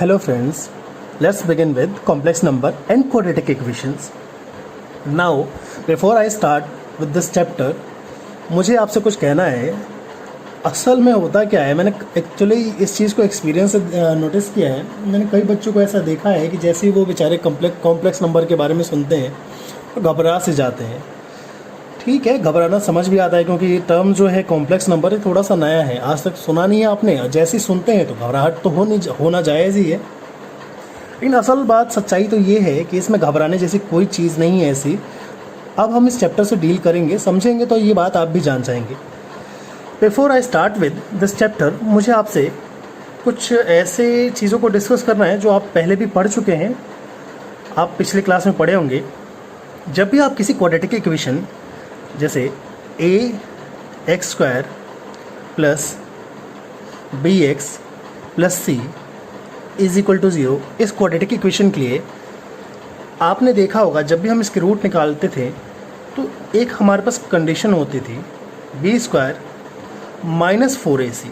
Hello friends, let's begin with complex number and quadratic equations. Now, before I start with this chapter, मुझे आपसे कुछ कहना है. असल में होता क्या है, मैंने एक्चुअली इस चीज़ को एक्सपीरियंस नोटिस किया है. मैंने कई बच्चों को ऐसा देखा है कि जैसे ही वो बेचारे कॉम्प्लेक्स नंबर के बारे में सुनते हैं तो घबरा से जाते हैं. ठीक है, घबराना समझ भी आता है क्योंकि ये टर्म जो है कॉम्प्लेक्स नंबर है थोड़ा सा नया है, आज तक सुना नहीं है आपने. जैसे ही सुनते हैं तो घबराहट तो होना जायज़ ही है. लेकिन असल बात सच्चाई तो ये है कि इसमें घबराने जैसी कोई चीज़ नहीं है ऐसी. अब हम इस चैप्टर से डील करेंगे, समझेंगे तो ये बात आप भी जान जाएंगे. Before I start with this chapter, मुझे आपसे कुछ ऐसे चीज़ों को डिस्कस करना है जो आप पहले भी पढ़ चुके हैं, आप पिछले क्लास में पढ़े होंगे. जब भी आप किसी क्वाड्रेटिक इक्वेशन जैसे ax² plus bx plus c is equal to 0, इस क्वाड्रेटिक इक्वेशन के लिए आपने देखा होगा जब भी हम इसके रूट निकालते थे तो एक हमारे पास कंडीशन होती थी b² माइनस 4ac.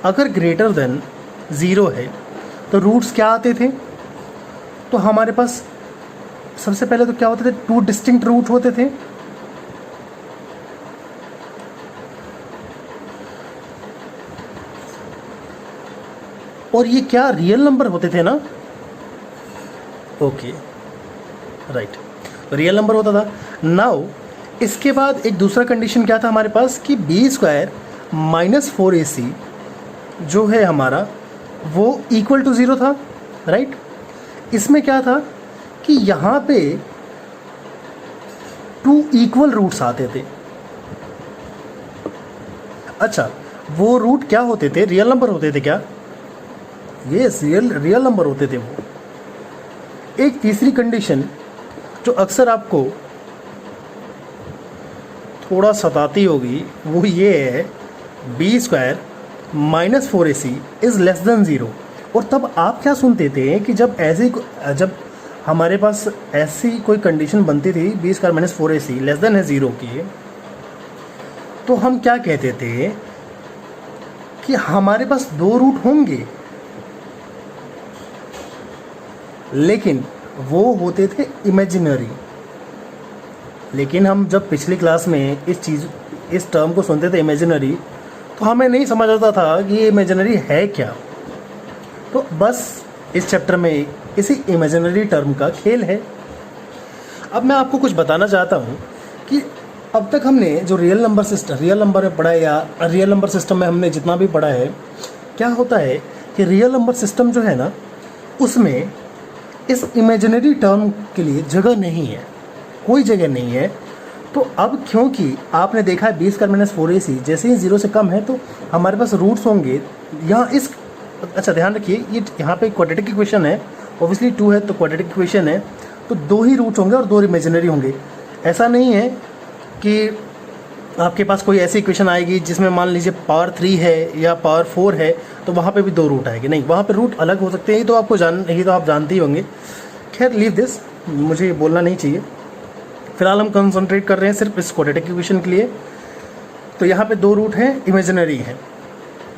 अगर ग्रेटर देन 0 है तो रूट्स क्या आते थे, तो हमारे पास सबसे पहले तो क्या होते थे, 2 डिस्टिंक्ट रूट होते थे. और ये क्या रियल नंबर होते थे ना. ओके राइट, रियल नंबर होता था. नाउ इसके बाद एक दूसरा कंडीशन क्या था हमारे पास कि b² माइनस 4ac जो है हमारा वो इक्वल टू 0 था. राइट, इसमें क्या था कि यहाँ पे 2 इक्वल रूट्स आते थे. अच्छा, वो रूट क्या होते थे, रियल नंबर होते थे क्या? यस, रियल नंबर होते थे वो. एक तीसरी कंडीशन जो अक्सर आपको थोड़ा सताती होगी वो ये है b² minus 4ac is less than 0. और तब आप क्या सुनते थे कि जब हमारे पास ऐसी कोई कंडीशन बनती थी b² minus 4ac less than है 0 की, तो हम क्या कहते थे कि हमारे पास 2 रूट होंगे, लेकिन वो होते थे इमेजिनरी. लेकिन हम जब पिछली क्लास में इस टर्म को सुनते थे इमेजिनरी, तो हमें नहीं समझ आता था कि ये इमेजिनरी है क्या. तो बस इस चैप्टर में इसी इमेजिनरी टर्म का खेल है. अब मैं आपको कुछ बताना चाहता हूँ कि अब तक हमने जो रियल नंबर में पढ़ा है या रियल नंबर सिस्टम में हमने जितना भी पढ़ा है, क्या होता है कि रियल नंबर सिस्टम जो है ना, उसमें इस इमेजिनरी टर्म के लिए जगह नहीं है, कोई जगह नहीं है. तो अब क्योंकि आपने देखा है b² माइनस 4ac जैसे ही 0 से कम है तो हमारे पास रूट्स होंगे यहाँ इस. अच्छा ध्यान रखिए, ये यहाँ पे क्वाड्रेटिक इक्वेशन है, ऑब्वियसली 2 है तो क्वाड्रेटिक इक्वेशन है, तो 2 ही रूट्स होंगे और 2 इमेजिनरी होंगे. ऐसा नहीं है कि आपके पास कोई ऐसी इक्वेशन आएगी जिसमें मान लीजिए पावर 3 है या पावर 4 है तो वहाँ पे भी 2 रूट आएंगे. नहीं, वहाँ पे रूट अलग हो सकते हैं. ये तो आप जानते ही होंगे. खैर, लीव दिस, मुझे ये बोलना नहीं चाहिए. फिलहाल हम कंसंट्रेट कर रहे हैं सिर्फ इस क्वाड्रेटिक इक्वेशन के लिए. तो यहाँ पे 2 रूट हैं, इमेजिनरी हैं.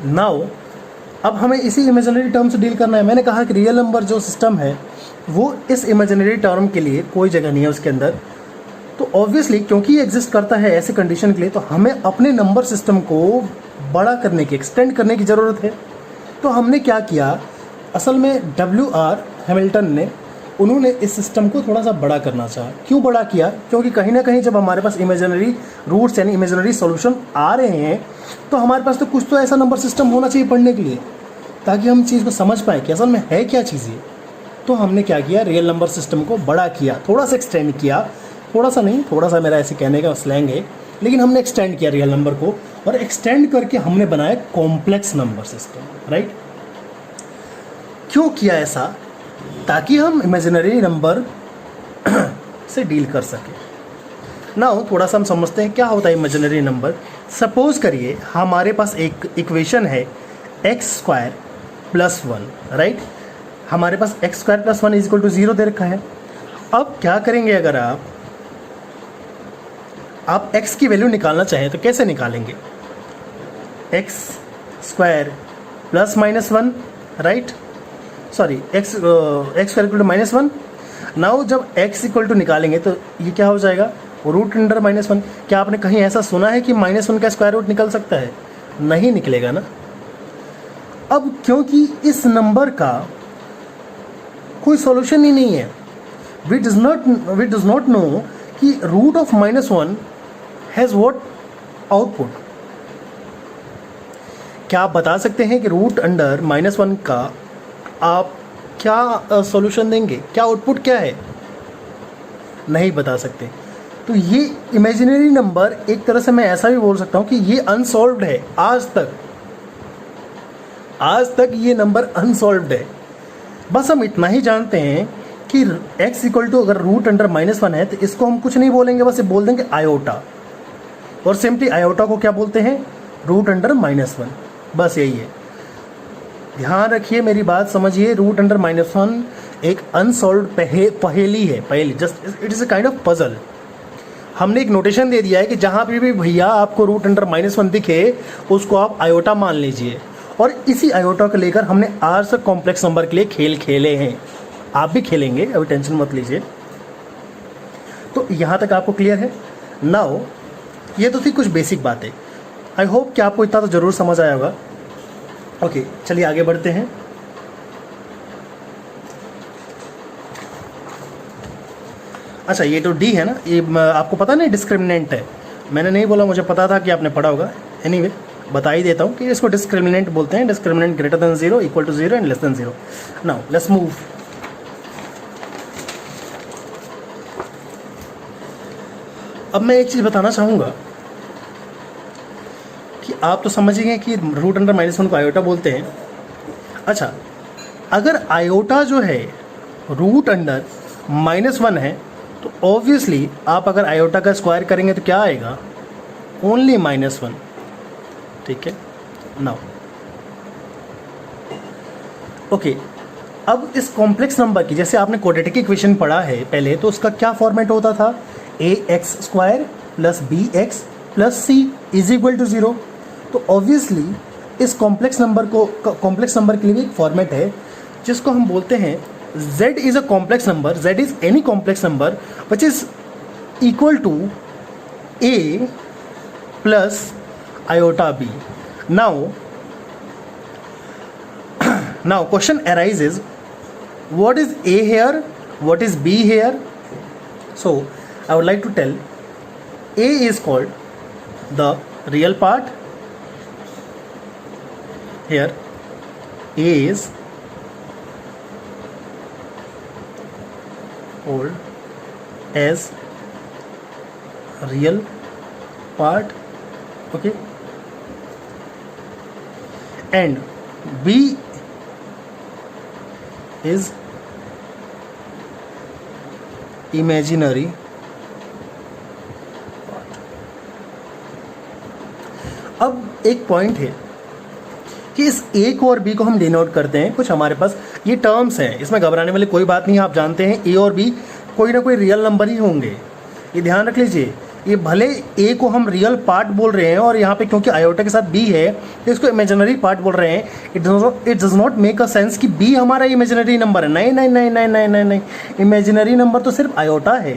नाउ अब हमें इसी इमेजिनरी टर्म से डील करना है. मैंने कहा कि रियल नंबर जो सिस्टम है वो इस इमेजिनरी टर्म के लिए कोई जगह नहीं है उसके अंदर. तो ऑब्वियसली क्योंकि ये एग्जिस्ट करता है ऐसे कंडीशन के लिए, तो हमें अपने नंबर सिस्टम को बड़ा करने की, एक्सटेंड करने की ज़रूरत है. तो हमने क्या किया, असल में WR हैमिल्टन ने, उन्होंने इस सिस्टम को थोड़ा सा बड़ा करना चाहा. क्यों बड़ा किया? क्योंकि कहीं ना कहीं जब हमारे पास इमेजिनरी रूट्स यानी इमेजिनरी सॉल्यूशन आ रहे हैं तो हमारे पास तो कुछ तो ऐसा नंबर सिस्टम होना चाहिए पढ़ने के लिए, ताकि हम चीज़ को समझ पाएँ कि असल में है क्या चीज़ ये. तो हमने क्या किया, रियल नंबर सिस्टम को बड़ा किया, थोड़ा सा एक्सटेंड किया. थोड़ा सा नहीं, थोड़ा सा मेरा ऐसे कहने का स्लैंग है, लेकिन हमने एक्सटेंड किया रियल नंबर को, और एक्सटेंड करके हमने बनाया कॉम्प्लेक्स नंबर सिस्टम. राइट, क्यों किया ऐसा? ताकि हम इमेजिनरी नंबर से डील कर सकें. नाउ थोड़ा सा हम समझते हैं क्या होता है इमेजिनरी नंबर. सपोज करिए हमारे पास एक इक्वेशन है x² प्लस 1. राइट, हमारे पास x² plus 1 is equal to 0 दे रखा है. अब क्या करेंगे, अगर आप x की वैल्यू निकालना चाहें तो कैसे निकालेंगे? x² plus minus 1, right. Sorry x equal to -1। Now जब x इक्वल टू निकालेंगे तो ये क्या हो जाएगा, रूट अंडर -1। क्या आपने कहीं ऐसा सुना है कि -1 का स्क्वायर रूट निकल सकता है? नहीं निकलेगा ना। अब क्योंकि इस नंबर का कोई सॉल्यूशन ही नहीं है, वी डज नॉट नो कि root of -1 has what output. क्या आप बता सकते हैं कि रूट अंडर -1 का आप क्या सॉल्यूशन देंगे, क्या आउटपुट क्या है? नहीं बता सकते। तो ये इमेजिनरी नंबर एक तरह से मैं ऐसा भी बोल सकता हूँ कि ये अनसॉल्व्ड है। आज तक ये नंबर अनसॉल्व्ड है। बस हम इतना ही जानते हैं कि x इक्वल टू अगर रूट अंडर -1 है तो इसको हम कुछ नहीं बोलेंगे, बस ये बोल देंगे आयोटा। और सिंपली आयोटा को क्या बोलते हैं, रूट अंडर -1। बस यही है। ध्यान रखिए, मेरी बात समझिए। रूट अंडर -1 एक अनसॉल्व्ड पहेली है, पहेली, just it is a kind of puzzle. हमने एक नोटेशन दे दिया है कि जहाँ पे भी भैया आपको रूट अंडर -1 दिखे उसको आप आयोटा मान लीजिए, और इसी आयोटा को लेकर हमने आज तक कॉम्प्लेक्स नंबर के लिए खेल खेले हैं। आप भी खेलेंगे, अभी टेंशन मत लीजिए। तो यहाँ तक आपको क्लियर है? नाउ ये तो थी कुछ बेसिक बातें। आई होप कि आपको इतना तो ज़रूर समझ आया होगा। ओके, चलिए आगे बढ़ते हैं। अच्छा, ये तो डी है ना, ये आपको पता नहीं डिस्क्रिमिनेंट है। मैंने नहीं बोला, मुझे पता था कि आपने पढ़ा होगा। एनीवे बता ही देता हूँ कि इसको डिस्क्रिमिनेंट बोलते हैं। Discriminant greater than 0, equal to 0 and less than 0। Now let's move. अब मैं एक चीज़ बताना चाहूँगा कि आप तो समझ गए कि रूट अंडर -1 को आयोटा बोलते हैं। अच्छा, अगर आयोटा जो है रूट अंडर -1 है तो ऑब्वियसली आप अगर आयोटा का स्क्वायर करेंगे तो क्या आएगा, ओनली -1। ठीक है। नाउ ओके, अब इस कॉम्प्लेक्स नंबर की, जैसे आपने क्वाड्रेटिक इक्वेशन पढ़ा है पहले, तो उसका क्या फॉर्मेट होता था, ax² + bx + c is equal to 0। तो ऑब्वियसली इस कॉम्प्लेक्स नंबर के लिए भी एक फॉर्मेट है जिसको हम बोलते हैं z is a complex number, z is any complex number which is equal to a plus iota b. Now question arises, what is a here, what is b here? So I would like to tell, a is called the real part. Here a is called as real part, okay, and b is imaginary part. अब एक point है कि इस ए को और B को हम denote करते हैं, कुछ हमारे पास ये टर्म्स हैं, इसमें घबराने वाली कोई बात नहीं है। आप जानते हैं ए और बी कोई ना कोई रियल नंबर ही होंगे, ये ध्यान रख लीजिए। ये भले ए को हम रियल पार्ट बोल रहे हैं और यहाँ पे क्योंकि आयोटा के साथ बी है तो इसको इमेजिनरी पार्ट बोल रहे हैं। It does not make a sense कि बी हमारा इमेजिनरी नंबर है। नहीं नहीं नहीं नहीं नहीं नहीं नहीं, इमेजिनरी नंबर तो सिर्फ आयोटा है।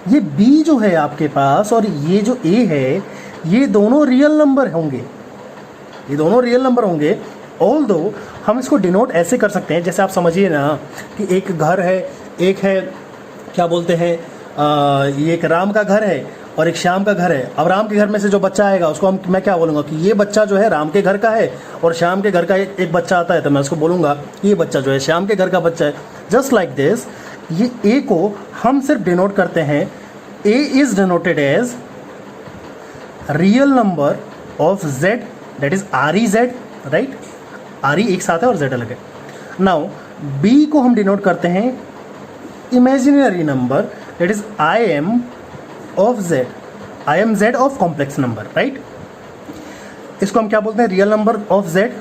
ये बी जो है आपके पास और ये जो ए है, ये दोनों रियल नंबर होंगे, ये दोनों रियल नंबर होंगे। ऑल्दो हम इसको डिनोट ऐसे कर सकते हैं, जैसे आप समझिए ना कि एक घर है, एक है क्या बोलते हैं, ये एक राम का घर है और एक श्याम का घर है। अब राम के घर में से जो बच्चा आएगा उसको मैं क्या बोलूँगा कि ये बच्चा जो है राम के घर का है, और श्याम के घर का एक बच्चा आता है तो मैं उसको बोलूँगा ये बच्चा जो है श्याम के घर का बच्चा है। जस्ट लाइक दिस, ये ए को हम सिर्फ डिनोट करते हैं, a is denoted as real number of z, that is R E z, right. R E एक साथ है और जेड अलग है। नाउ बी को हम डिनोट करते हैं imaginary number, that is I am of Z, I am Z of complex number, right. इसको हम क्या बोलते हैं, रियल नंबर ऑफ जेड।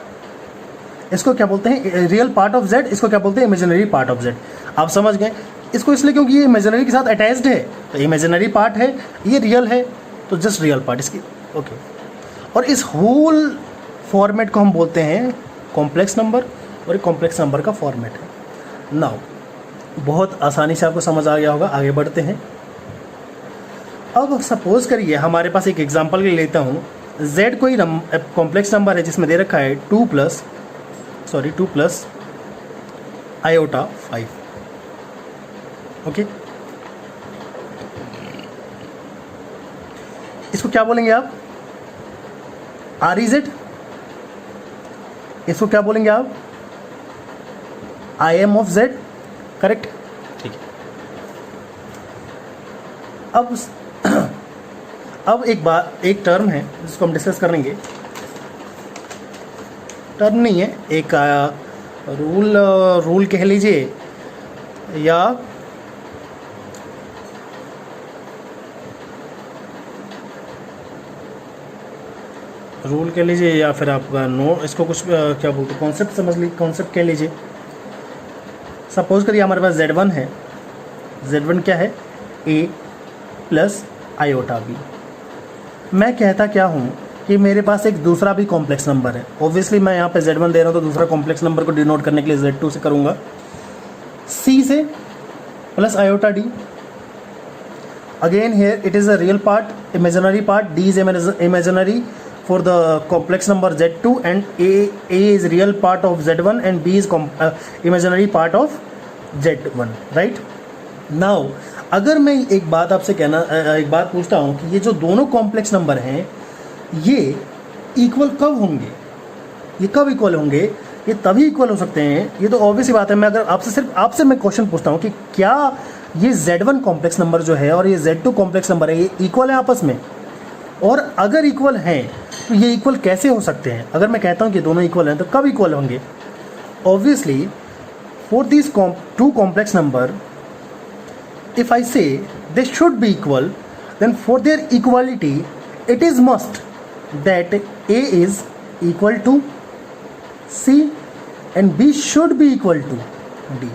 इसको क्या बोलते हैं, रियल पार्ट ऑफ जेड। इसको क्या बोलते हैं, इमेजिनरी पार्ट ऑफ जेड। आप समझ गए। इसको इसलिए क्योंकि ये इमेजिनरी के साथ अटैच्ड है, तो इमेजिनरी पार्ट है, ये रियल है, तो जस्ट रियल पार्ट इसकी, ओके। और इस होल फॉर्मेट को हम बोलते हैं कॉम्प्लेक्स नंबर, और एक कॉम्प्लेक्स नंबर का फॉर्मेट है। नाउ बहुत आसानी से आपको समझ आ गया होगा, आगे बढ़ते हैं। अब सपोज करिए हमारे पास एक एग्जांपल के लिए लेता हूँ, z कोई कॉम्प्लेक्स नंबर है जिसमें दे रखा है 2 प्लस आयोटा 5। ओके, इसको क्या बोलेंगे आप? REZ। इसको क्या बोलेंगे आप? IM of Z। करेक्ट, ठीक है। अब एक टर्म है जिसको हम डिस्कस करेंगे। टर्म नहीं है, एक रूल कह लीजिए, या रूल कह लीजिए, या फिर आपका इसको कुछ क्या बोलते हैं, कॉन्सेप्ट समझ लीजिए, कॉन्सेप्ट कह लीजिए। सपोज करिए हमारे पास Z1 है। Z1 क्या है? A plus iota B। मैं कहता क्या हूँ कि मेरे पास एक दूसरा भी कॉम्प्लेक्स नंबर है। ऑब्वियसली मैं यहाँ पे Z1 दे रहा हूँ तो दूसरा कॉम्प्लेक्स नंबर को डिनोट करने के लिए Z2 से करूँगा, C से plus iota D। Again here it is a real part, imaginary part, D is imaginary for the complex number Z2 and A is real part of Z1 and B is imaginary part of Z1, right? Now अगर मैं एक बात आपसे एक बात पूछता हूँ कि ये जो दोनों कॉम्प्लेक्स नंबर हैं ये इक्वल कब होंगे? ये कब इक्वल होंगे? ये तभी इक्वल हो सकते हैं, ये तो ऑब्वियस ही बात है। मैं अगर आपसे मैं क्वेश्चन पूछता हूँ कि क्या ये Z1 कॉम्प्लेक्स नंबर जो है और ये Z2 कॉम्प्लेक्स नंबर है ये इक्वल है आपस में? और अगर इक्वल हैं तो ये इक्वल कैसे हो सकते हैं? अगर मैं कहता हूँ कि दोनों इक्वल हैं तो कब इक्वल होंगे? Obviously for this two complex number if I say they should be equal, then for their equality it is must that A is equal to C and B should be equal to D।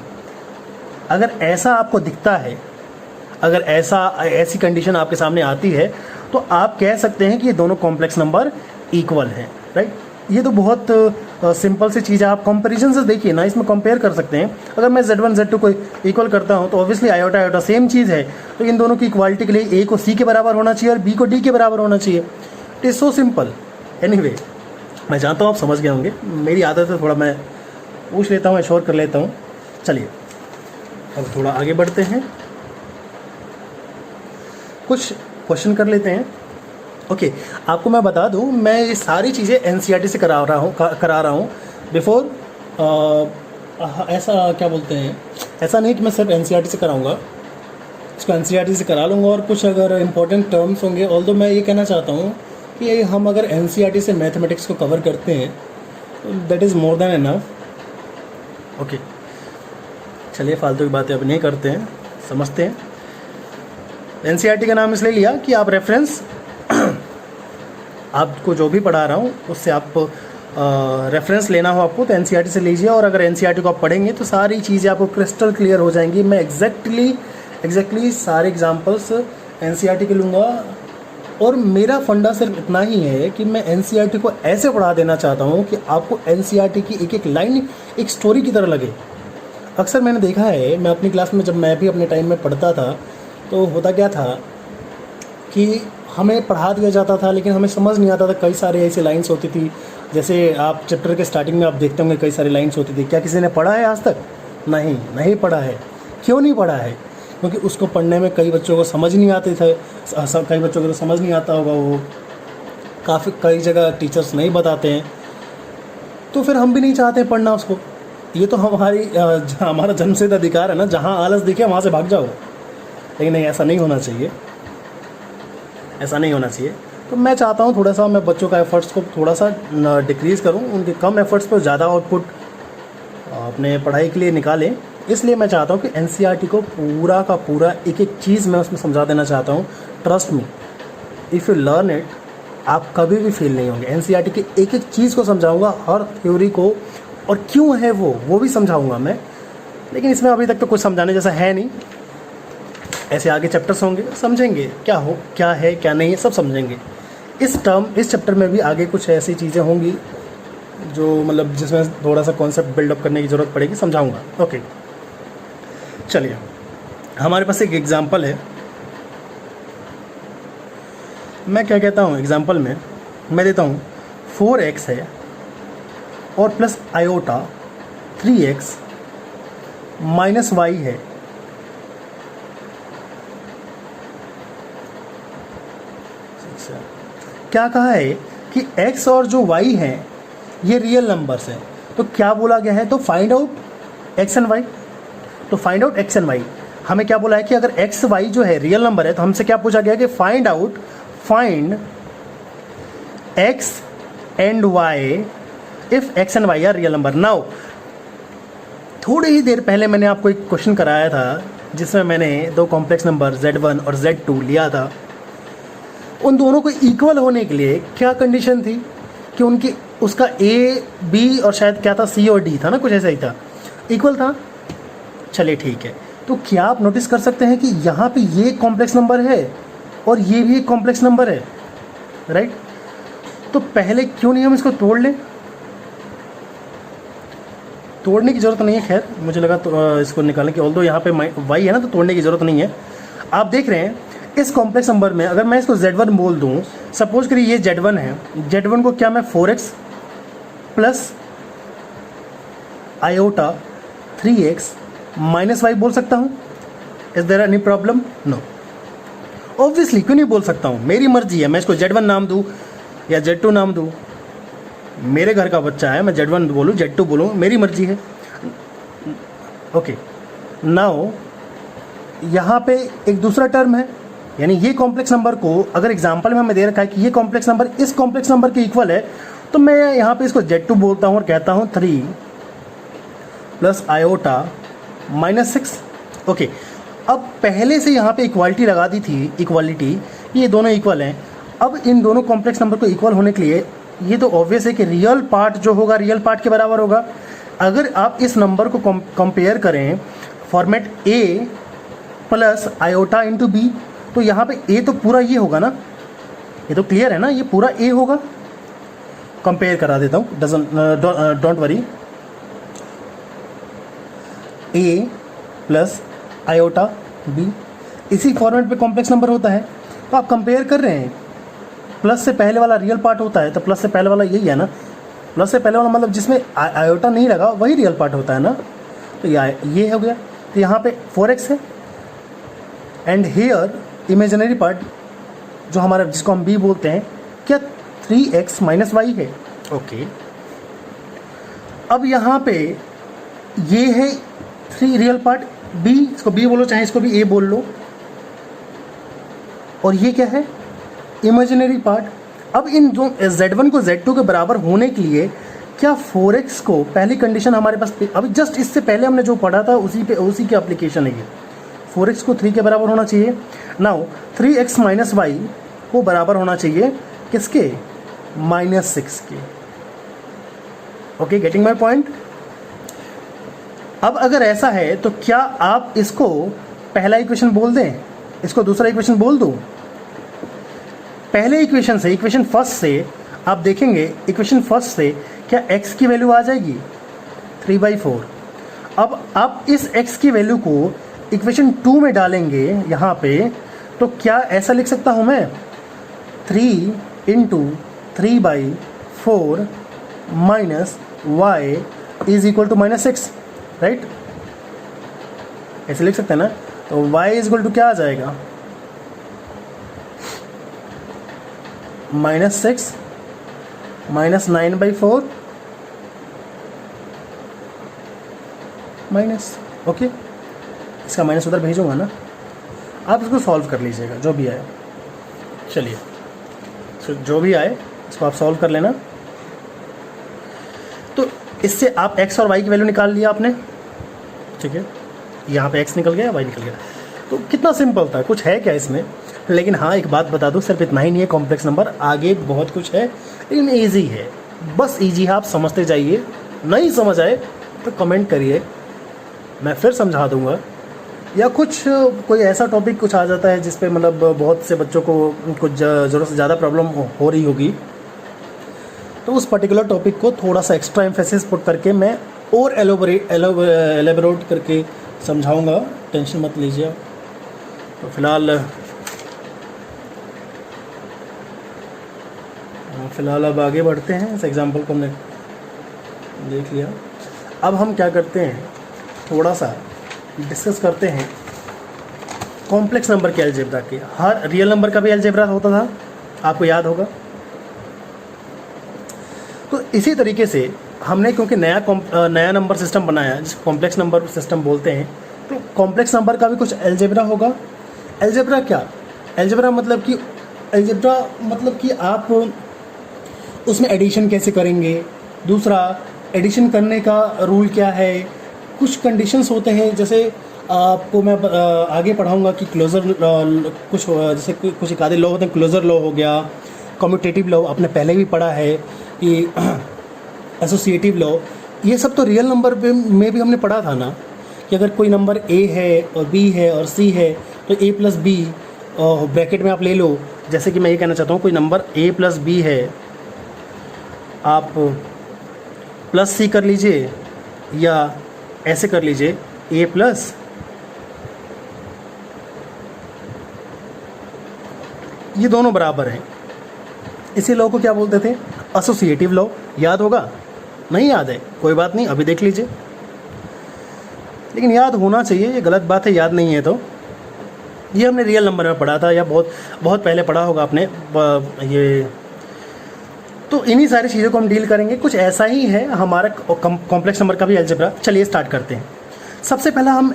अगर ऐसा आपको दिखता है, अगर ऐसी condition आपके सामने आती है तो आप कह सकते हैं कि ये दोनों कॉम्प्लेक्स नंबर इक्वल हैं, राइट? ये तो बहुत सिंपल सी चीज़ है। आप कंपैरिजन से देखिए ना, इसमें कंपेयर कर सकते हैं। अगर मैं Z1 Z2 को इक्वल करता हूँ तो ऑब्वियसली आयोटा सेम चीज़ है, तो इन दोनों की इक्वालिटी के लिए A को C के बराबर होना चाहिए और B को D के बराबर होना चाहिए। It is so simple. Anyway, मैं जानता हूँ आप समझ गए होंगे, मेरी आदत है थोड़ा मैं पूछ लेता हूँ, एश्योर कर लेता हूँ। चलिए अब थोड़ा आगे बढ़ते हैं, कुछ क्वेश्चन कर लेते हैं। ओके, आपको मैं बता दूं, मैं ये सारी चीज़ें NCERT से करा रहा हूँ बिफोर। ऐसा क्या बोलते हैं, ऐसा नहीं कि मैं सिर्फ NCERT से कराऊंगा, इसको NCERT से करा लूँगा और कुछ अगर इम्पोर्टेंट टर्म्स होंगे। ऑल्दो मैं ये कहना चाहता हूँ कि हम अगर NCERT से मैथमेटिक्स को कवर करते हैं तो that is more than enough. Okay, चलिए फालतू की बातें अब नहीं करते हैं, समझते हैं। NCERT का नाम इसलिए लिया कि आप रेफरेंस, आपको जो भी पढ़ा रहा हूँ उससे आप रेफरेंस लेना हो आपको तो NCERT से लीजिए, और अगर NCERT को आप पढ़ेंगे तो सारी चीज़ें आपको क्रिस्टल क्लियर हो जाएंगी। मैं एग्जैक्टली सारे एग्जांपल्स NCERT के लूँगा, और मेरा फंडा सिर्फ इतना ही है कि मैं NCERT को ऐसे पढ़ा देना चाहता हूँ कि आपको NCERT की एक एक लाइन एक स्टोरी की तरह लगे। अक्सर मैंने देखा है, मैं अपनी क्लास में जब मैं भी अपने टाइम में पढ़ता था तो होता क्या था कि हमें पढ़ा दिया जाता था लेकिन हमें समझ नहीं आता था। कई सारे ऐसी लाइंस होती थी, जैसे आप चैप्टर के स्टार्टिंग में आप देखते होंगे कई सारी लाइंस होती थी। क्या किसी ने पढ़ा है आज तक? नहीं पढ़ा है। क्यों नहीं पढ़ा है? क्योंकि उसको पढ़ने में कई बच्चों को समझ नहीं आते थे, कई बच्चों को तो समझ नहीं आता होगा, वो कई जगह टीचर्स नहीं बताते हैं, तो फिर हम भी नहीं चाहते पढ़ना उसको। ये तो हमारा जन्मसिद्ध अधिकार है ना, जहाँ आलस दिखे वहाँ से भाग जाओ। लेकिन नहीं, ऐसा नहीं होना चाहिए, ऐसा नहीं होना चाहिए। तो मैं चाहता हूँ थोड़ा सा मैं बच्चों का एफ़र्ट्स को थोड़ा सा डिक्रीज़ करूँ, उनके कम एफ़र्ट्स पर ज़्यादा आउटपुट अपने पढ़ाई के लिए निकालें। इसलिए मैं चाहता हूँ कि NCERT को पूरा का पूरा एक एक चीज़ मैं उसमें समझा देना चाहता हूँ। Trust me, if you learn it, आप कभी भी फेल नहीं होंगे। NCERT की एक एक चीज़ को समझाऊँगा, हर थ्योरी को, और क्यों है वो भी समझाऊँगा मैं। लेकिन इसमें अभी तक तो कुछ समझाने जैसा है नहीं। ऐसे आगे चैप्टर्स होंगे, समझेंगे क्या है क्या नहीं है, सब समझेंगे। इस चैप्टर में भी आगे कुछ ऐसी चीज़ें होंगी जो मतलब जिसमें थोड़ा सा कॉन्सेप्ट बिल्डअप करने की ज़रूरत पड़ेगी, समझाऊंगा। ओके, चलिए हमारे पास एक एग्जांपल है। मैं क्या कहता हूँ एग्जांपल में, मैं देता हूँ 4x है और plus iota 3x minus y है। क्या कहा है कि x और जो y हैं ये रियल नंबर्स हैं। तो क्या बोला गया है, तो find out x and y। तो find out x and y हमें क्या बोला है कि अगर x y जो है रियल नंबर है, तो हमसे क्या पूछा गया कि find x and y if x and y are real number. Now थोड़ी ही देर पहले मैंने आपको एक क्वेश्चन कराया था जिसमें मैंने दो कॉम्प्लेक्स नंबर z1 और z2 लिया था। उन दोनों को इक्वल होने के लिए क्या कंडीशन थी कि उनकी उसका a b और शायद क्या था c और d था ना, कुछ ऐसा ही था, इक्वल था। चलिए ठीक है, तो क्या आप नोटिस कर सकते हैं कि यहाँ पे ये कॉम्प्लेक्स नंबर है और ये भी एक कॉम्प्लेक्स नंबर है, राइट। तो पहले क्यों नहीं हम इसको तोड़ लें। तोड़ने की ज़रूरत नहीं है, खैर मुझे लगा तो इसको निकालने की, ऑल्दो यहाँ पे y है ना, तो तोड़ने की ज़रूरत नहीं है। आप देख रहे हैं इस कॉम्प्लेक्स नंबर में अगर मैं इसको z1 बोल दूँ, सपोज करिए ये z1 है, z1 को क्या मैं 4x plus iota 3x minus y बोल सकता हूँ। Is there any problem? No, obviously क्यों नहीं बोल सकता हूँ, मेरी मर्जी है। मैं इसको z1 नाम दूँ या z2 नाम दूँ, मेरे घर का बच्चा है, मैं z1 बोलूँ z2 बोलूँ, मेरी मर्जी है। ओके, नाउ यहाँ पे एक दूसरा टर्म है, यानी ये कॉम्प्लेक्स नंबर को अगर एग्जांपल में हमें दे रखा है कि ये कॉम्प्लेक्स नंबर इस कॉम्प्लेक्स नंबर के इक्वल है, तो मैं यहाँ पे इसको z2 बोलता हूँ और कहता हूँ 3 प्लस आयोटा माइनस 6। ओके, अब पहले से यहाँ पे इक्वालिटी लगा दी थी, इक्वालिटी, ये दोनों इक्वल हैं। अब इन दोनों कॉम्प्लेक्स नंबर को इक्वल होने के लिए ये तो ऑब्वियस है कि रियल पार्ट जो होगा रियल पार्ट के बराबर होगा। अगर आप इस नंबर को कंपेयर करें format a plus iota into b, तो यहाँ पे a तो पूरा ये होगा ना, ये तो क्लियर है ना, ये पूरा a होगा। कंपेयर करा देता हूँ, don't worry, a plus iota b इसी फॉर्मेट पे कॉम्प्लेक्स नंबर होता है। तो आप कंपेयर कर रहे हैं, प्लस से पहले वाला रियल पार्ट होता है, तो प्लस से पहले वाला यही है ना, प्लस से पहले वाला मतलब जिसमें आयोटा नहीं लगा वही रियल पार्ट होता है ना। तो ये हो गया, तो यहाँ पे 4x है एंड हेयर इमेजिनरी पार्ट जो हमारा जिसको हम b बोलते हैं क्या 3x माइनस y है। ओके, अब यहाँ पे ये है 3 रियल पार्ट b, इसको b बोलो चाहे इसको भी a बोल लो, और ये क्या है इमेजिनरी पार्ट। अब इन जो z1 को z2 के बराबर होने के लिए क्या 4x को, पहली कंडीशन हमारे पास अभी जस्ट इससे पहले हमने जो पढ़ा था उसी की एप्लीकेशन है ये, 4x को 3 के बराबर होना चाहिए। नाउ 3x माइनस y को बराबर होना चाहिए किसके, माइनस 6 के। Okay, getting my point. अब अगर ऐसा है तो क्या आप इसको पहला इक्वेशन बोल दें, इसको दूसरा इक्वेशन बोल दूं। पहले इक्वेशन से, इक्वेशन फर्स्ट से आप देखेंगे, इक्वेशन फर्स्ट से क्या x की वैल्यू आ जाएगी 3/4। अब आप इस x की वैल्यू को इक्वेशन 2 में डालेंगे यहाँ पे, तो क्या ऐसा लिख सकता हूँ मैं 3 into 3/4 minus y is equal to minus 6, right. ऐसे लिख सकते हैं ना। तो y इज इक्वल टू क्या आ जाएगा, -6 माइनस 9/4 माइनस। ओके, इसका माइनस उधर भेजूंगा ना, आप इसको सॉल्व कर लीजिएगा जो भी आए। चलिए, जो भी आए इसको आप सॉल्व कर लेना। तो इससे आप x और y की वैल्यू निकाल लिया आपने, ठीक है। यहाँ पे x निकल गया, y निकल गया। तो कितना सिंपल था, कुछ है क्या इसमें। लेकिन हाँ, एक बात बता दूँ, सिर्फ इतना ही नहीं है कॉम्प्लेक्स नंबर, आगे बहुत कुछ है, लेकिन ईजी है, बस ईजी है, आप समझते जाइए। नहीं समझ आए तो कमेंट करिए, मैं फिर समझा दूँगा। या कुछ कोई ऐसा टॉपिक कुछ आ जाता है जिस पे मतलब बहुत से बच्चों को कुछ ज़रूरत से ज़्यादा प्रॉब्लम हो रही होगी, तो उस पर्टिकुलर टॉपिक को थोड़ा सा एक्स्ट्रा एम्फेसिस पुट करके मैं और एलोबरेट करके समझाऊंगा, टेंशन मत लीजिए। तो फिलहाल अब आगे बढ़ते हैं। इस एग्जांपल को हमने देख लिया। अब हम क्या करते हैं, थोड़ा सा डिस्कस करते हैं कॉम्प्लेक्स नंबर के अलजेब्रा के। हर रियल नंबर का भी अलजेब्रा होता था, आपको याद होगा। तो इसी तरीके से हमने क्योंकि नया नंबर सिस्टम बनाया जिसको कॉम्प्लेक्स नंबर सिस्टम बोलते हैं, तो कॉम्प्लेक्स नंबर का भी कुछ अलजेब्रा होगा। अलजेब्रा क्या? अलजेब्रा मतलब कि आप उसमें एडिशन कैसे करेंगे, दूसरा एडिशन करने का रूल क्या है, कुछ कंडीशंस होते हैं। जैसे आपको मैं आगे पढ़ाऊंगा कि क्लोजर कुछ जैसे कुछ एक आधे लॉ होते हैं। क्लोजर लॉ हो गया, कम्यूटेटिव लॉ आपने पहले भी पढ़ा है, कि एसोसिएटिव लॉ, ये सब तो रियल नंबर में भी हमने पढ़ा था ना, कि अगर कोई नंबर ए है और बी है और सी है तो ए प्लस बी ब्रैकेट में आप ले लो। जैसे कि मैं ये कहना चाहता हूँ, कोई नंबर ए प्लस बी है, आप प्लस सी कर लीजिए या ऐसे कर लीजिए ए प्लस ये दोनों बराबर हैं। इसी लॉ को क्या बोलते थे? Associative law. याद होगा? नहीं याद है, कोई बात नहीं, अभी देख लीजिए। लेकिन याद होना चाहिए, ये गलत बात है याद नहीं है तो। ये हमने रियल नंबर में पढ़ा था, या बहुत बहुत पहले पढ़ा होगा आपने ये। तो इन्हीं सारी चीज़ों को हम डील करेंगे। कुछ ऐसा ही है हमारा कॉम्प्लेक्स नंबर का भी अलजेब्रा। चलिए स्टार्ट करते हैं। सबसे पहला हम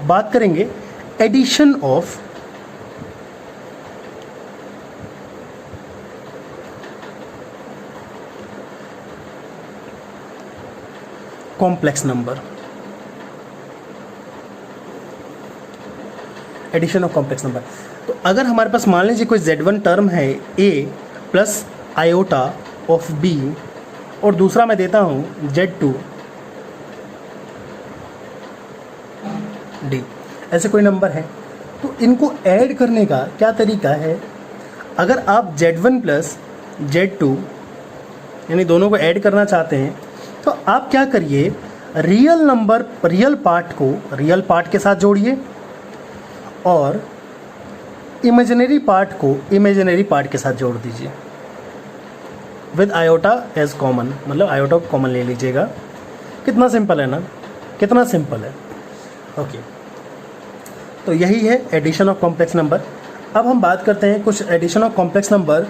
बात करेंगे addition of complex number. Addition of complex number. तो अगर हमारे पास मान लीजिए कोई Z1 टर्म है a plus iota of b, और दूसरा मैं देता हूँ Z2 d, ऐसे कोई नंबर है, तो इनको ऐड करने का क्या तरीका है? अगर आप Z1 प्लस Z2 यानी दोनों को ऐड करना चाहते हैं, तो आप क्या करिए, रियल पार्ट को रियल पार्ट के साथ जोड़िए और इमेजिनरी पार्ट को इमेजिनरी पार्ट के साथ जोड़ दीजिए विद आयोटा एज कॉमन, मतलब आयोटा को कॉमन ले लीजिएगा। कितना सिंपल है ना, कितना सिंपल है। ओके, तो यही है एडिशन ऑफ कॉम्प्लेक्स नंबर। अब हम बात करते हैं कुछ एडिशन ऑफ कॉम्प्लेक्स नंबर।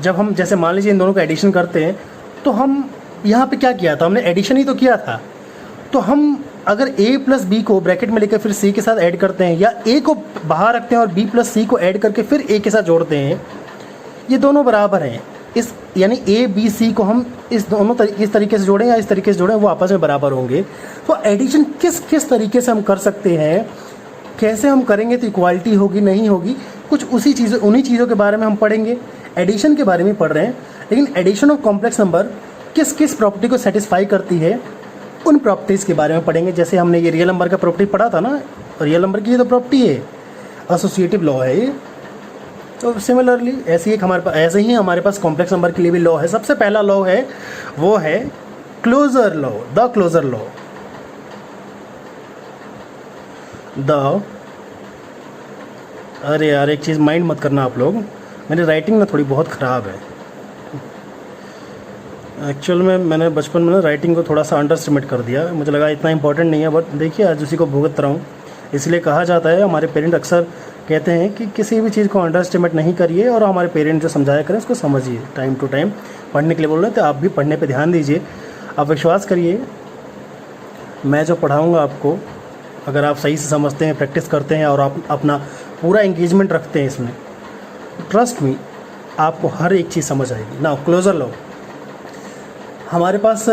जब हम जैसे मान लीजिए इन दोनों का एडिशन करते हैं, तो हम यहाँ पे क्या किया था? हमने एडिशन ही तो किया था। तो हम अगर a प्लस बी को ब्रैकेट में लेकर फिर c के साथ ऐड करते हैं, या a को बाहर रखते हैं और b प्लस सी को ऐड करके फिर a के साथ जोड़ते हैं, ये दोनों बराबर हैं। इस यानी a b c को हम इस तरीके से जोड़ें या इस तरीके से जोड़ें, वो आपस में बराबर होंगे। तो एडिशन किस तरीके से हम कर सकते हैं, कैसे हम करेंगे तो इक्वालिटी होगी नहीं होगी, कुछ उन्हीं चीज़ों के बारे में हम पढ़ेंगे। एडिशन के बारे में पढ़ रहे हैं, लेकिन एडिशन ऑफ कॉम्प्लेक्स नंबर किस प्रॉपर्टी को सेटिस्फाई करती है, उन प्रॉपर्टीज़ के बारे में पढ़ेंगे। जैसे हमने ये रियल नंबर का प्रॉपर्टी पढ़ा था ना, रियल नंबर की ये तो प्रॉपर्टी है, एसोसिएटिव लॉ है ये। तो सिमिलरली ऐसे ही हमारे पास कॉम्प्लेक्स नंबर के लिए भी लॉ है। सबसे पहला लॉ है वो है closure law, the closure law. अरे यार एक चीज़ माइंड मत करना आप लोग, मेरी राइटिंग ना थोड़ी बहुत ख़राब है। एक्चुअल में मैंने बचपन में ना राइटिंग को थोड़ा सा अंडर एस्टिमेट कर दिया, मुझे लगा इतना इंपॉर्टेंट नहीं है, बट देखिए आज उसी को भुगत रहा हूँ। इसलिए कहा जाता है, हमारे पेरेंट अक्सर कहते हैं कि किसी भी चीज़ को अंडर एस्टिमेट नहीं करिए, और हमारे पेरेंट जो समझाया करें उसको समझिए। टाइम टू टाइम पढ़ने के लिए बोल रहे हैं, तो आप भी पढ़ने पर ध्यान दीजिए। आप विश्वास करिए, मैं जो पढ़ाऊँगा आपको, अगर आप सही से समझते हैं, प्रैक्टिस करते हैं और आप अपना पूरा एंगेजमेंट रखते हैं इसमें, ट्रस्ट मी आपको हर एक चीज़ समझ आएगी ना। क्लोजर लॉ हमारे पास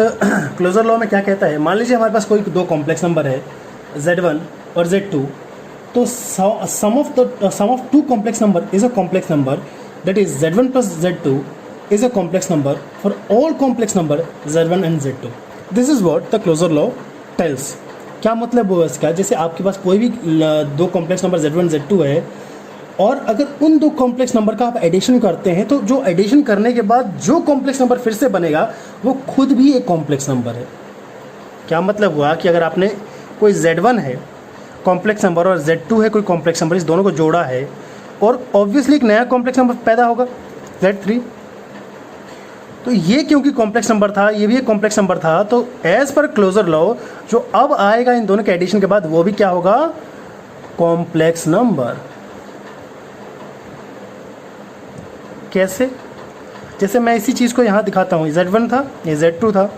क्लोजर लॉ में क्या कहता है? मान लीजिए हमारे पास कोई दो कॉम्प्लेक्स नंबर है Z1 और Z2, तो sum of two complex number is a complex number, that is Z1 plus Z2 is a complex number for all complex number Z1 and Z2। This is what the closure law tells. क्या मतलब हुआ इसका? जैसे आपके पास कोई भी दो complex number Z1 Z2 है, और अगर उन दो कॉम्प्लेक्स नंबर का आप एडिशन करते हैं तो जो एडिशन करने के बाद जो कॉम्प्लेक्स नंबर फिर से बनेगा वो खुद भी एक कॉम्प्लेक्स नंबर है। क्या मतलब हुआ कि अगर आपने कोई Z1 है कॉम्प्लेक्स नंबर और Z2 है कोई कॉम्प्लेक्स नंबर, इस दोनों को जोड़ा है और ऑब्वियसली एक नया कॉम्प्लेक्स नंबर पैदा होगा Z3। तो ये क्योंकि कॉम्प्लेक्स नंबर था, ये भी एक कॉम्प्लेक्स नंबर था, तो एज पर क्लोजर लॉ जो अब आएगा इन दोनों के एडिशन के बाद वो भी क्या होगा, कॉम्प्लेक्स नंबर। कैसे? जैसे मैं इसी चीज़ को यहाँ दिखाता हूँ, Z1 था, ये Z2 था,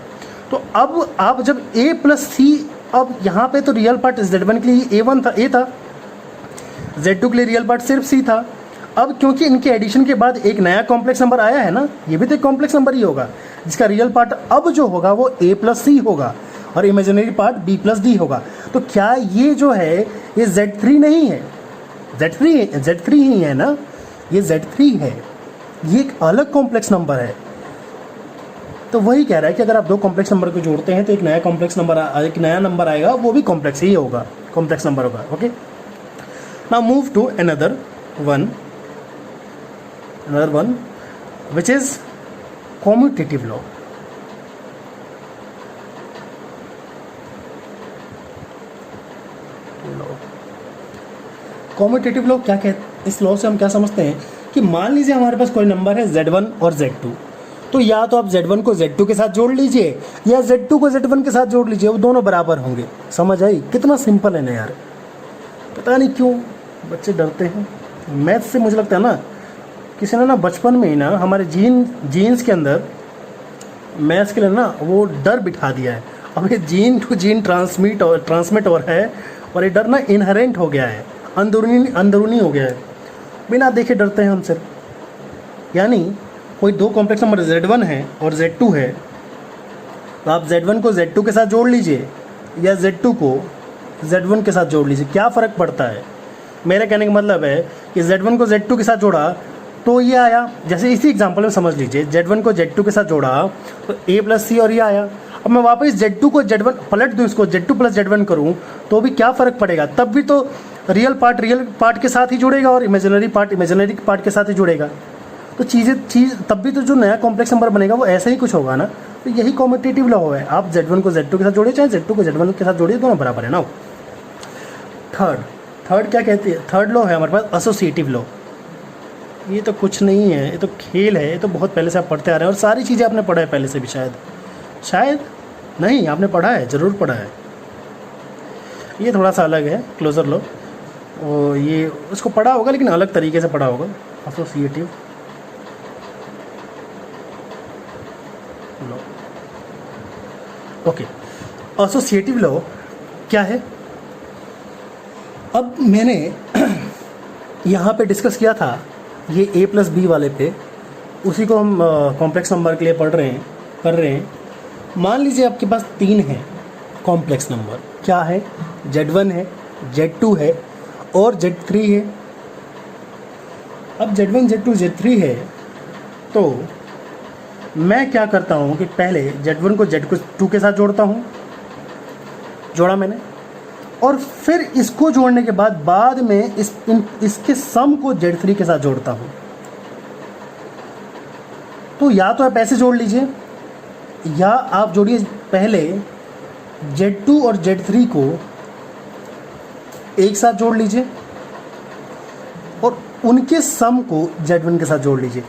तो अब आप जब A प्लस C, अब यहाँ पे तो रियल पार्ट Z1 के लिए A1 था, A था, Z2 के लिए रियल पार्ट सिर्फ C था। अब क्योंकि इनके एडिशन के बाद एक नया कॉम्प्लेक्स नंबर आया है ना, ये भी तो एक कॉम्प्लेक्स नंबर ही होगा जिसका रियल पार्ट अब जो होगा वो A प्लस C होगा और imaginary part B plus D होगा। तो क्या ये जो है ये Z3 नहीं है? Z3 ही है ना, ये Z3 है, ये एक अलग कॉम्प्लेक्स नंबर है। तो वही कह रहा है कि अगर आप दो कॉम्प्लेक्स नंबर को जोड़ते हैं तो एक नया कॉम्प्लेक्स नंबर, एक नया नंबर आएगा, वो भी कॉम्प्लेक्स ही होगा, कॉम्प्लेक्स नंबर होगा। Okay, now move to another one which is commutative law। Commutative law क्या कहते, इस लॉ से हम क्या समझते हैं कि मान लीजिए हमारे पास कोई नंबर है Z1 और Z2, तो या तो आप Z1 को Z2 के साथ जोड़ लीजिए या Z2 को Z1 के साथ जोड़ लीजिए, वो दोनों बराबर होंगे। समझ आई? कितना सिंपल है ना यार। पता नहीं क्यों बच्चे डरते हैं मैथ से। मुझे लगता है ना किसी ने ना बचपन में ही ना हमारे जीन्स के अंदर मैथ्स के लिए ना वो डर बिठा दिया है। अब ये जीन टू जीन ट्रांसमिट हो रहा है और ये डर ना इनहेरेंट हो गया है, अंदरूनी हो गया है, बिना देखे डरते हैं हम सिर्फ। यानी कोई दो कॉम्प्लेक्स नंबर Z1 है और Z2 है, तो आप Z1 को Z2 के साथ जोड़ लीजिए या Z2 को Z1 के साथ जोड़ लीजिए, क्या फ़र्क पड़ता है? मेरे कहने का मतलब है कि Z1 को Z2 के साथ जोड़ा तो ये आया, जैसे इसी एग्जांपल में समझ लीजिए Z1 को Z2 के साथ जोड़ा तो A प्लस C और ये आया। अब मैं वापस Z2 को Z1 पलट दूँ, इसको Z2 प्लस Z1 करूँ तो भी क्या फ़र्क पड़ेगा? तब भी तो रियल पार्ट के साथ ही जुड़ेगा और इमेजिनरी पार्ट के साथ ही जुड़ेगा। तो चीज़ तब भी तो जो नया कॉम्प्लेक्स नंबर बनेगा वो ऐसा ही कुछ होगा ना। तो यही कॉम्यूटेटिव लॉ है, आप Z1 को Z2 के साथ जोड़िए चाहे Z2 को Z1 के साथ जोड़िए, दोनों बराबर है ना। थर्ड क्या कहती है? थर्ड लॉ है हमारे पास एसोसिएटिव लॉ। ये तो कुछ नहीं है, ये तो खेल है, ये तो बहुत पहले से आप पढ़ते आ रहे हैं और सारी चीज़ें आपने पढ़ा है पहले से भी। शायद नहीं, आपने पढ़ा है, ज़रूर पढ़ा है। ये थोड़ा सा अलग है क्लोजर लॉ, और ये उसको पढ़ा होगा लेकिन अलग तरीके से पढ़ा होगा। Associative law, okay. Associative law क्या है? अब मैंने यहाँ पे डिस्कस किया था ये A प्लस B वाले पे, उसी को हम कॉम्प्लेक्स नंबर के लिए कर रहे हैं। मान लीजिए आपके पास 3 है कॉम्प्लेक्स नंबर, क्या है? Z1 है, Z2 है और Z3 है। अब Z1, Z2, Z3 है तो मैं क्या करता हूँ कि पहले Z1 को Z2 के साथ जोड़ता हूँ, जोड़ा मैंने, और फिर इसको जोड़ने के बाद में इसके सम को Z3 के साथ जोड़ता हूँ। तो या तो आप ऐसे जोड़ लीजिए या आप जोड़िए पहले Z2 और Z3 को एक साथ जोड़ लीजिए और उनके सम को Z1 के साथ जोड़ लीजिए,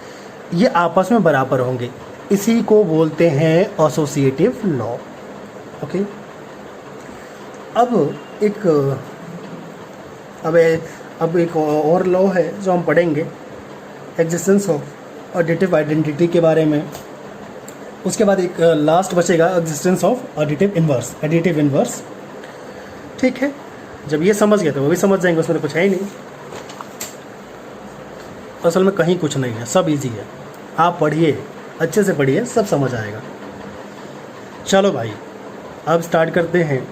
ये आपस में बराबर होंगे। इसी को बोलते हैं एसोसिएटिव लॉ। ओके, अब एक और लॉ है जो हम पढ़ेंगे, एग्जिस्टेंस ऑफ एडिटिव आइडेंटिटी के बारे में। उसके बाद एक लास्ट बचेगा एग्जिस्टेंस ऑफ एडिटिव इन्वर्स। ठीक है, जब ये समझ गए तो वो भी समझ जाएंगे, उसमें तो कुछ है ही नहीं। असल में कहीं कुछ नहीं है, सब इजी है। आप पढ़िए, अच्छे से पढ़िए, सब समझ आएगा। चलो भाई, अब स्टार्ट करते हैं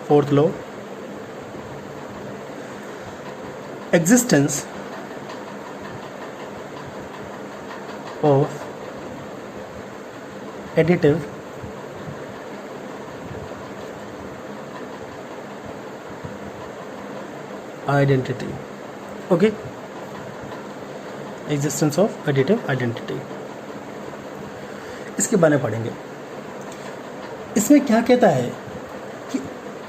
fourth law, existence of additive identity. Okay, existence of additive identity, इसके बारे में पढ़ेंगे। इसमें क्या कहता है कि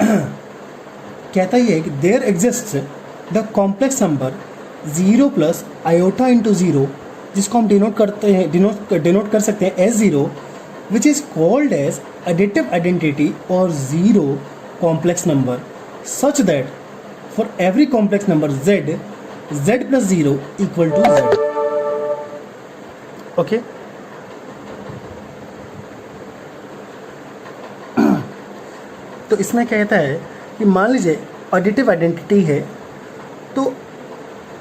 कहता ये है कि there exist the complex number 0 plus iota into 0, जिसको हम डिनोट करते हैं, डिनोट कर सकते हैं as 0, which is called as additive identity और 0 complex number, such that for every complex number z plus 0 equal to z। Okay, तो इसमें क्या कहता है कि मान लीजिए एडिटिव आइडेंटिटी है, तो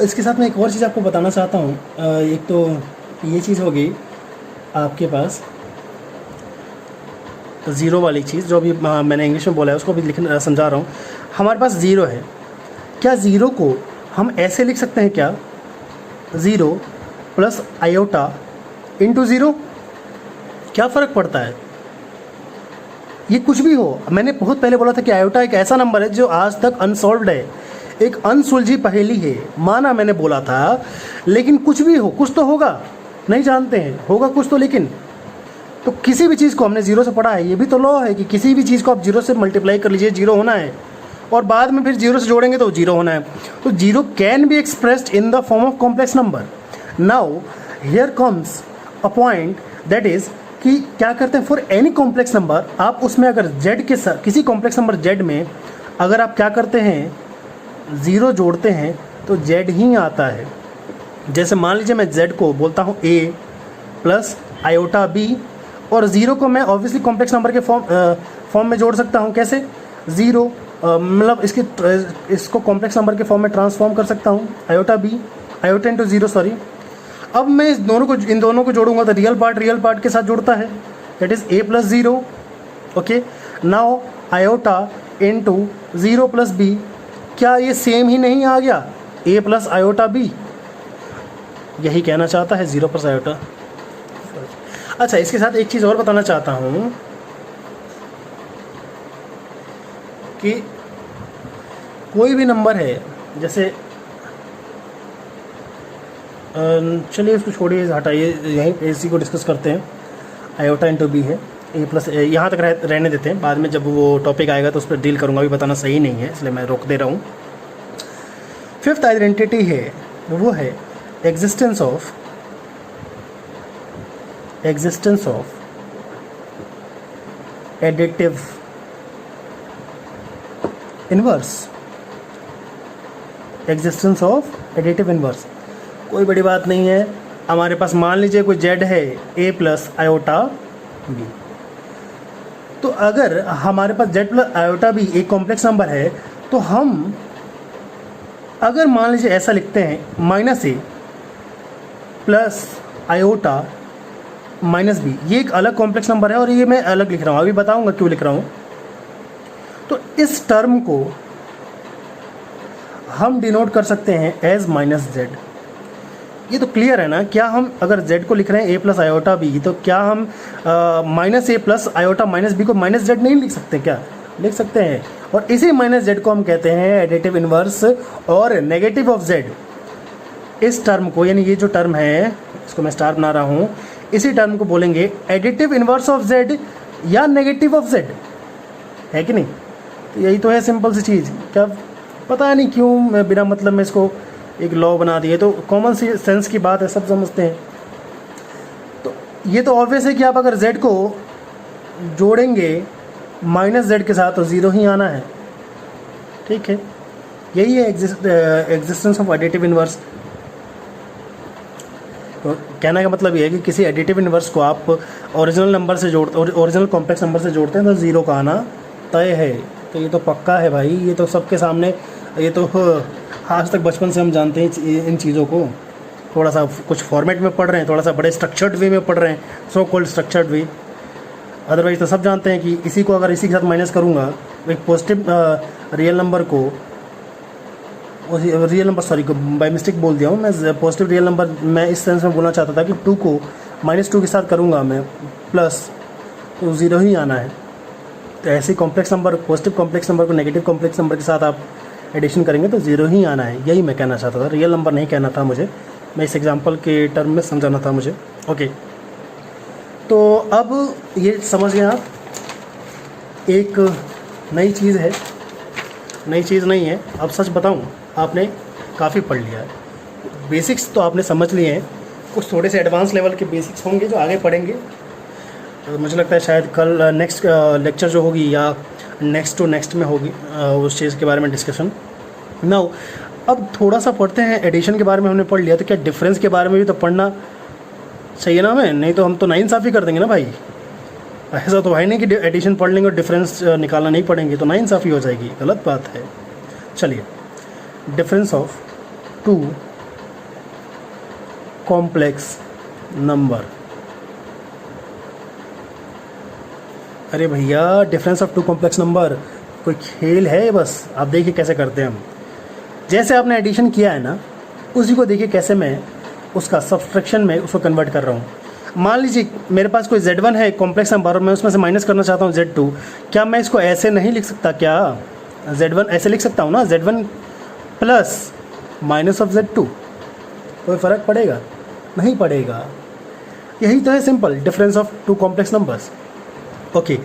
इसके साथ मैं एक और चीज़ आपको बताना चाहता हूँ। एक तो ये चीज़ हो गई आपके पास ज़ीरो वाली चीज़, जो अभी मैंने इंग्लिश में बोला है उसको भी लिखना समझा रहा हूँ। हमारे पास ज़ीरो है, क्या ज़ीरो को हम ऐसे लिख सकते हैं क्या, 0 प्लस आयोटा इंटू 0? क्या फ़र्क पड़ता है? ये कुछ भी हो, मैंने बहुत पहले बोला था कि आयोटा एक ऐसा नंबर है जो आज तक अनसॉल्व्ड है, एक अनसुलझी पहेली है, माना मैंने बोला था। लेकिन कुछ भी हो, कुछ तो होगा, नहीं जानते हैं, होगा कुछ तो। लेकिन तो किसी भी चीज़ को हमने जीरो से पढ़ा है, ये भी तो लॉ है कि किसी भी चीज़ को आप जीरो से मल्टीप्लाई कर लीजिए, जीरो होना है, और बाद में फिर जीरो से जोड़ेंगे तो जीरो होना है। तो zero can be expressed in the form of complex number. Now here comes a point, that is कि क्या करते हैं, फॉर एनी कॉम्प्लेक्स नंबर आप उसमें अगर z के साथ, किसी कॉम्प्लेक्स नंबर z में अगर आप क्या करते हैं, ज़ीरो जोड़ते हैं तो z ही आता है। जैसे मान लीजिए मैं z को बोलता हूँ a प्लस आयोटा b, और ज़ीरो को मैं ऑब्वियसली कॉम्प्लेक्स नंबर के फॉर्म में जोड़ सकता हूँ। कैसे? ज़ीरो मतलब इसको कॉम्प्लेक्स नंबर के फॉर्म में ट्रांसफॉर्म कर सकता हूँ, iota b, iota into 0 sorry. अब मैं इन दोनों को जोड़ूंगा तो रियल पार्ट के साथ जुड़ता है, that is a plus 0। Okay, now iota into 0 plus b, क्या ये सेम ही नहीं आ गया, a प्लस आयोटा b? यही कहना चाहता है 0 प्लस आयोटा। अच्छा, इसके साथ एक चीज़ और बताना चाहता हूँ कि कोई भी नंबर है, जैसे चलिए इसको छोड़िए, हटाइए, यहीं इसी को डिस्कस करते हैं। आयोटा इंटू बी है, ए प्लस, यहाँ तक रहने देते हैं, बाद में जब वो टॉपिक आएगा तो उस पर डील करूँगा, अभी बताना सही नहीं है इसलिए मैं रोक दे रहा हूँ। फिफ्थ आइडेंटिटी है, वो है existence of additive inverse. Existence of additive inverse कोई बड़ी बात नहीं है। हमारे पास मान लीजिए कोई z है, a प्लस आयोटा b, तो अगर हमारे पास z प्लस आयोटा b एक कॉम्प्लेक्स नंबर है, तो हम अगर मान लीजिए ऐसा लिखते हैं, minus a plus iota minus b, ये एक अलग कॉम्प्लेक्स नंबर है और ये मैं अलग लिख रहा हूँ, अभी बताऊँगा क्यों लिख रहा हूँ। तो इस टर्म को हम डिनोट कर सकते हैं एज माइनस z। ये तो क्लियर है ना? क्या हम अगर z को लिख रहे हैं a प्लस आयोटा b, तो क्या हम minus a plus iota minus b को माइनस z नहीं लिख सकते? क्या लिख सकते हैं? और इसी माइनस z को हम कहते हैं एडिटिव इनवर्स और नेगेटिव ऑफ z। इस टर्म को, यानी ये जो टर्म है, इसको मैं स्टार बना रहा हूँ, इसी टर्म को बोलेंगे एडिटिव इनवर्स ऑफ z या नेगेटिव ऑफ z, है कि नहीं? तो यही तो है सिंपल सी चीज़। क्या पता नहीं क्यों मैं बिना मतलब में इसको एक लॉ बना दिए, तो कॉमन सेंस की बात है, सब समझते हैं। तो ये तो ऑब्वियस है कि आप अगर z को जोड़ेंगे माइनस z के साथ तो ज़ीरो ही आना है, ठीक है? यही है एग्जिस्टेंस ऑफ एडिटिव इनवर्स। तो कहने का मतलब ये है कि किसी एडिटिव इनवर्स को आप ओरिजिनल नंबर से जोड़ते, ओरिजिनल कॉम्प्लेक्स नंबर से जोड़ते हैं तो ज़ीरो का आना तय है। तो ये तो पक्का है भाई, ये तो सबके सामने, ये तो आज तक बचपन से हम जानते हैं इन चीज़ों को। थोड़ा सा कुछ फॉर्मेट में पढ़ रहे हैं, थोड़ा सा बड़े स्ट्रक्चर्ड वे में पढ़ रहे हैं, so called structured way. Otherwise तो सब जानते हैं कि इसी को अगर इसी के साथ माइनस करूँगा, एक पॉजिटिव रियल नंबर को, real number sorry by mistake बोल दिया हूँ मैं, पॉजिटिव रियल नंबर मैं इस सेंस में बोलना चाहता था कि 2 को -2 के साथ करूँगा मैं प्लस, तो ज़ीरो ही आना है। तो ऐसे complex number, positive complex number को नेगेटिव कॉम्प्लेक्स नंबर के साथ आप एडिशन करेंगे तो ज़ीरो ही आना है। यही मैं कहना चाहता था, रियल नंबर नहीं कहना था मुझे, मैं इस एग्जांपल के टर्म में समझाना था मुझे। ओके, तो अब ये समझ गए आप, एक नई चीज़ है, नई चीज़ नहीं है। अब सच बताऊं, आपने काफ़ी पढ़ लिया है, बेसिक्स तो आपने समझ लिए हैं, कुछ थोड़े से एडवांस लेवल के बेसिक्स होंगे जो आगे पढ़ेंगे। मुझे लगता है शायद कल नेक्स्ट लेक्चर जो होगी या नेक्स्ट टू नेक्स्ट में होगी उस चीज़ के बारे में डिस्कशन। नाउ अब थोड़ा सा पढ़ते हैं, एडिशन के बारे में हमने पढ़ लिया, तो क्या डिफरेंस के बारे में भी तो पढ़ना चाहिए ना हमें, नहीं तो हम तो नाइंसाफ़ी कर देंगे ना भाई। ऐसा तो भाई नहीं कि एडिशन पढ़ लेंगे और डिफरेंस निकालना नहीं पड़ेंगे, तो नाइंसाफ़ी हो जाएगी, गलत बात है। चलिए, difference of two complex number. अरे भैया, difference of two complex number कोई खेल है? बस आप देखिए कैसे करते हैं हम। जैसे आपने एडिशन किया है ना, उसी को देखिए कैसे मैं उसका सब्सट्रैक्शन में उसको कन्वर्ट कर रहा हूँ। मान लीजिए मेरे पास कोई Z1 है कॉम्प्लेक्स नंबर और मैं उसमें से माइनस करना चाहता हूँ Z2, क्या मैं इसको ऐसे नहीं लिख सकता? क्या Z1 ऐसे लिख सकता हूँ ना, Z1 plus minus of Z2? कोई फ़र्क पड़ेगा? नहीं पड़ेगा। यही तो है simple difference of two complex numbers. Okay,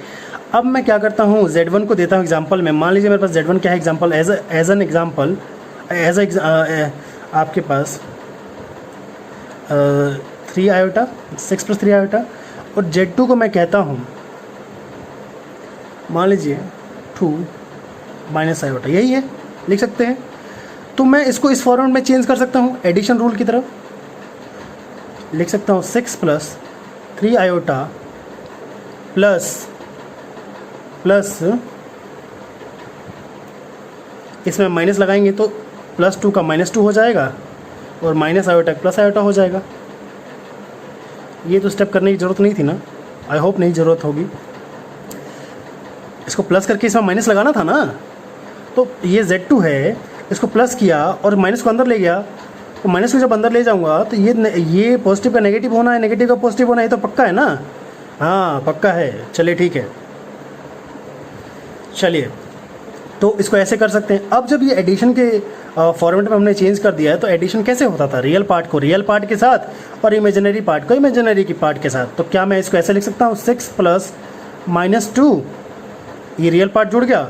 अब मैं क्या करता हूँ, Z1 को देता हूँ एग्जांपल में। मान लीजिए मेरे पास Z1 क्या है एग्जांपल, एज एन एग्जांपल, आपके पास 3 आयोटा, 6 + 3 आयोटा, और Z2 को मैं कहता हूँ मान लीजिए 2 - आयोटा, यही है, लिख सकते हैं। तो मैं इसको इस फॉर्मेट में चेंज कर सकता हूँ, एडिशन रूल की तरफ लिख सकता हूँ 6 + 3 आयोटा प्लस इसमें माइनस लगाएंगे तो +2 का -2 हो जाएगा और माइनस आयोटा प्लस आयोटा हो जाएगा। ये तो स्टेप करने की ज़रूरत नहीं थी ना, आई होप नहीं ज़रूरत होगी। इसको प्लस करके इसमें माइनस लगाना था ना, तो ये Z2 है, इसको प्लस किया और माइनस को अंदर ले गया, तो माइनस को जब अंदर ले जाऊंगा तो ये पॉजिटिव का नेगेटिव होना है, नेगेटिव का पॉजिटिव होना है, ये तो पक्का है ना। हाँ पक्का है, चलिए ठीक है। चलिए, तो इसको ऐसे कर सकते हैं। अब जब ये एडिशन के फॉर्मेट में हमने चेंज कर दिया है, तो एडिशन कैसे होता था, रियल पार्ट को रियल पार्ट के साथ और इमेजिनरी पार्ट को इमेजिनरी की पार्ट के साथ। तो क्या मैं इसको ऐसे लिख सकता हूँ 6 + -2, ये रियल पार्ट जुड़ गया,